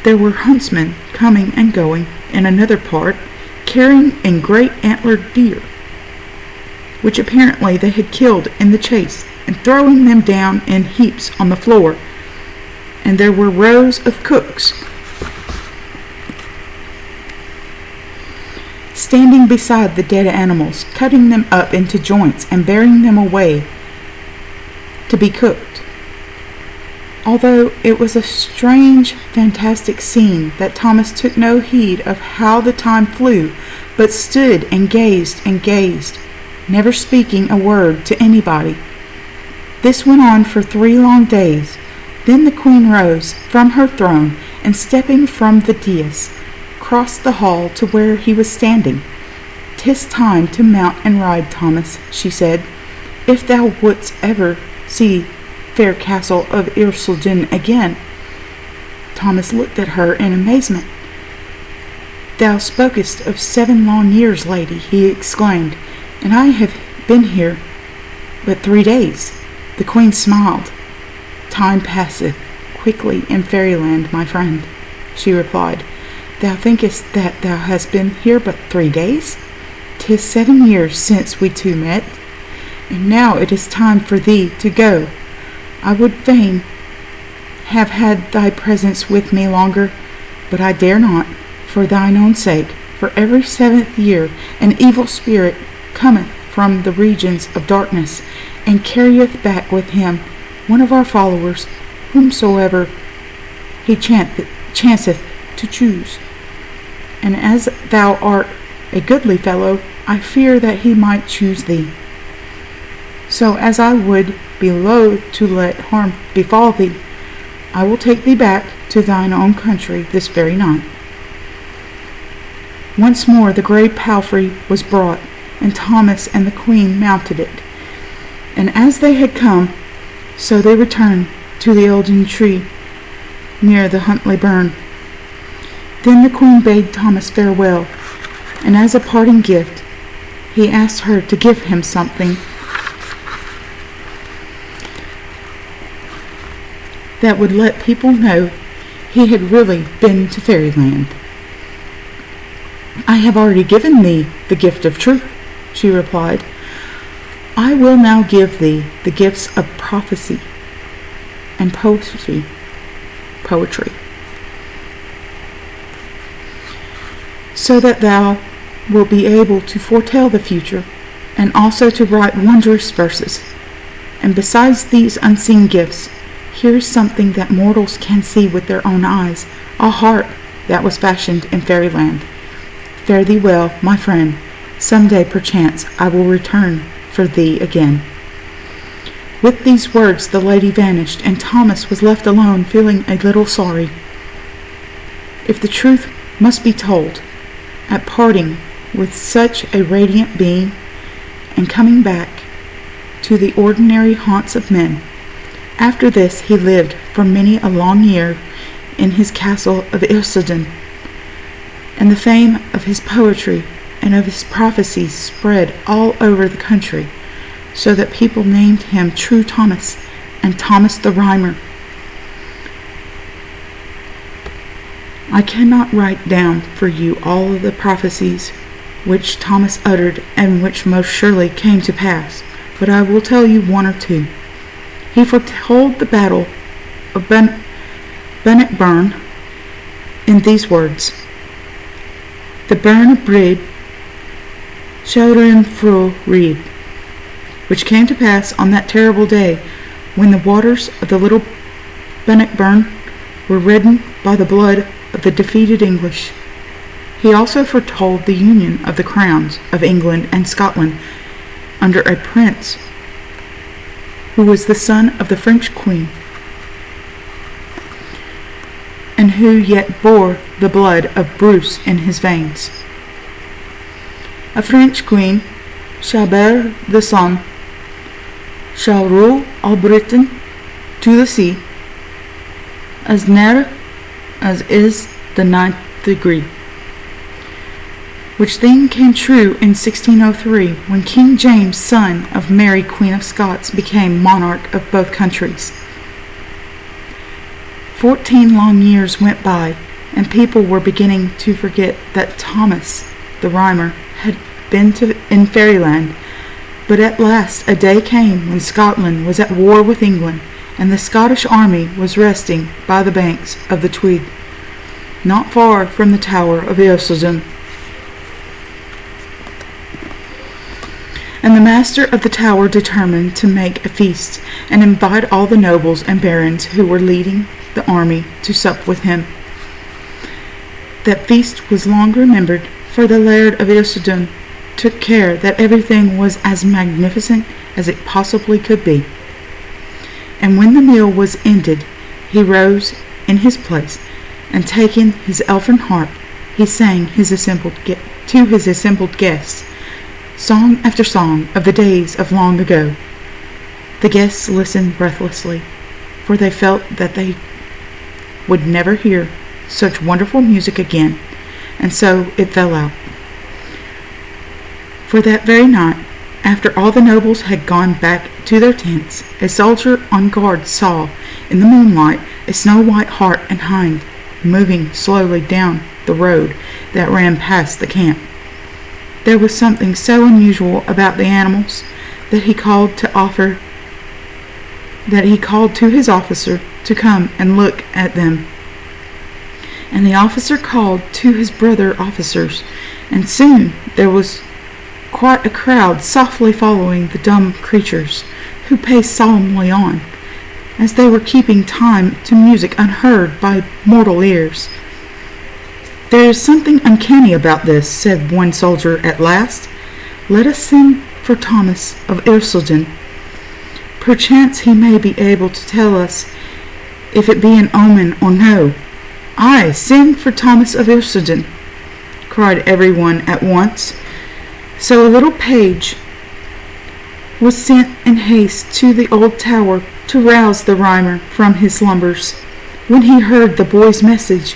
A: there were huntsmen coming and going in another part, carrying in great antlered deer, which apparently they had killed in the chase, and throwing them down in heaps on the floor. And there were rows of cooks standing beside the dead animals, cutting them up into joints and bearing them away to be cooked. Although it was a strange, fantastic scene, that Thomas took no heed of how the time flew, but stood and gazed, never speaking a word to anybody. This went on for 3 long days. Then the queen rose from her throne, and stepping from the dais, crossed the hall to where he was standing. "'Tis time to mount and ride, Thomas," she said, "if thou wouldst ever see fair castle of Erceldoune again." Thomas looked at her in amazement. "Thou spokest of 7 long years, lady," he exclaimed, "and I have been here but 3 days." The queen smiled. "Time passeth quickly in fairyland, my friend," she replied. "Thou thinkest that thou hast been here but 3 days? 'Tis 7 years since we two met, and now it is time for thee to go. I would fain have had thy presence with me longer, but I dare not, for thine own sake. For every 7th year an evil spirit cometh from the regions of darkness, and carrieth back with him one of our followers, whomsoever he chanceth to choose. And as thou art a goodly fellow, I fear that he might choose thee. So as I would be loath to let harm befall thee, I will take thee back to thine own country this very night. Once more the grey palfrey was brought, and Thomas and the queen mounted it. And as they had come, so they returned to the elden tree near the Huntley burn. Then the queen bade Thomas farewell, and as a parting gift, he asked her to give him something that would let people know he had really been to fairyland. I have already given thee the gift of truth, she replied. I will now give thee the gifts of prophecy and poetry, so that thou wilt be able to foretell the future, and also to write wondrous verses. And besides these unseen gifts, here is something that mortals can see with their own eyes, a heart that was fashioned in fairyland. Fare thee well, my friend. Some day, perchance, I will return for thee again. With these words the lady vanished, and Thomas was left alone, feeling a little sorry. If the truth must be told, at parting with such a radiant being, and coming back to the ordinary haunts of men, after this he lived for many a long year in his castle of Ilseden, and the fame of his poetry and of his prophecies spread all over the country, so that people named him True Thomas and Thomas the Rhymer. I cannot write down for you all of the prophecies which Thomas uttered and which most surely came to pass, but I will tell you one or two. He foretold the battle of Bannockburn in these words: The burn of Brid shouldering fro reed, which came to pass on that terrible day when the waters of the little Bannockburn were reddened by the blood of the defeated English. He also foretold the union of the crowns of England and Scotland under a prince who was the son of the French queen, and who yet bore the blood of Bruce in his veins. A French queen shall bear the sun, shall rule all Britain to the sea, as near as is the 9th degree. Which thing came true in 1603, when King James, son of Mary, Queen of Scots, became monarch of both countries. 14 long years went by, and people were beginning to forget that Thomas the Rhymer had been in fairyland. But at last a day came when Scotland was at war with England, and the Scottish army was resting by the banks of the Tweed, not far from the Tower of Ilseden. And the master of the tower determined to make a feast, and invite all the nobles and barons who were leading the army to sup with him. That feast was long remembered, for the Laird of Ilseden took care that everything was as magnificent as it possibly could be. And when the meal was ended, he rose in his place, and taking his elfin harp, he sang to his assembled guests song after song of the days of long ago. The guests listened breathlessly, for they felt that they would never hear such wonderful music again, and so it fell out. For that very night, after all the nobles had gone back to their tents, a soldier on guard saw in the moonlight a snow-white hart and hind moving slowly down the road that ran past the camp. There was something so unusual about the animals that he called to offer that he called to his officer to come and look at them. And the officer called to his brother officers, and soon there was quite a crowd softly following the dumb creatures, who paced solemnly on, as they were keeping time to music unheard by mortal ears. "There is something uncanny about this," said one soldier at last. "Let us send for Thomas of Ercelden. Perchance he may be able to tell us if it be an omen or no." "Aye, send for Thomas of Ercelden," cried everyone at once. So a little page was sent in haste to the old tower to rouse the rhymer from his slumbers. When he heard the boy's message,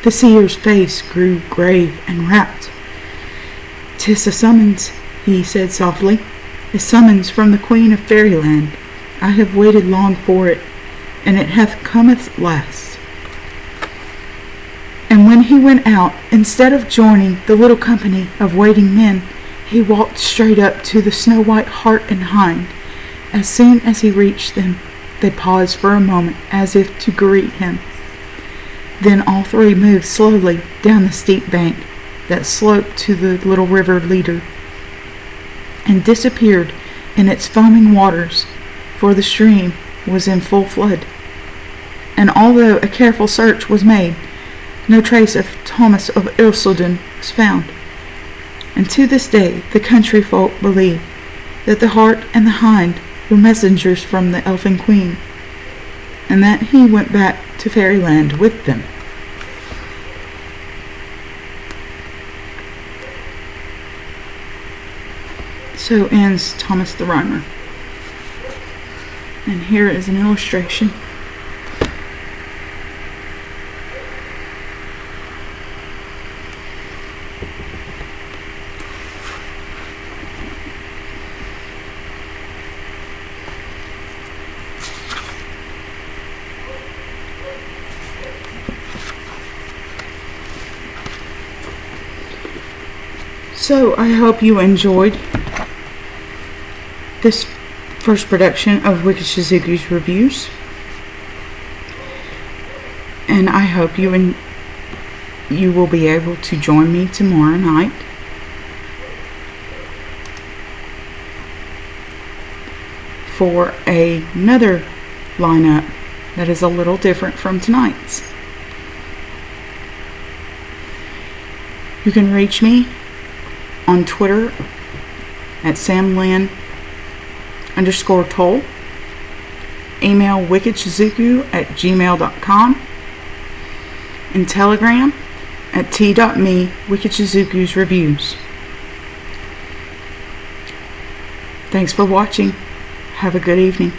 A: the seer's face grew grave and rapt. "'Tis a summons," he said softly, "a summons from the Queen of Fairyland. I have waited long for it, and it hath come at last." And when he went out, instead of joining the little company of waiting men, he walked straight up to the snow-white Hart and Hind. As soon as he reached them, they paused for a moment as if to greet him. Then all three moved slowly down the steep bank that sloped to the little river Leader, and disappeared in its foaming waters, for the stream was in full flood. And although a careful search was made, no trace of Thomas of Ercelden was found. And to this day the country folk believe that the Hart and the Hind were messengers from the Elfin Queen, and that he went back to Fairyland with them. So ends Thomas the Rhymer. And here is an illustration. So I hope you enjoyed this first production of Wicked Shizuku's reviews, and I hope you will be able to join me tomorrow night for another lineup that is a little different from tonight's. You can reach me on Twitter at samlin_toll, email wickedshizuku@gmail.com, and Telegram at t.me wickedshizuku's reviews. Thanks for watching. Have a good evening.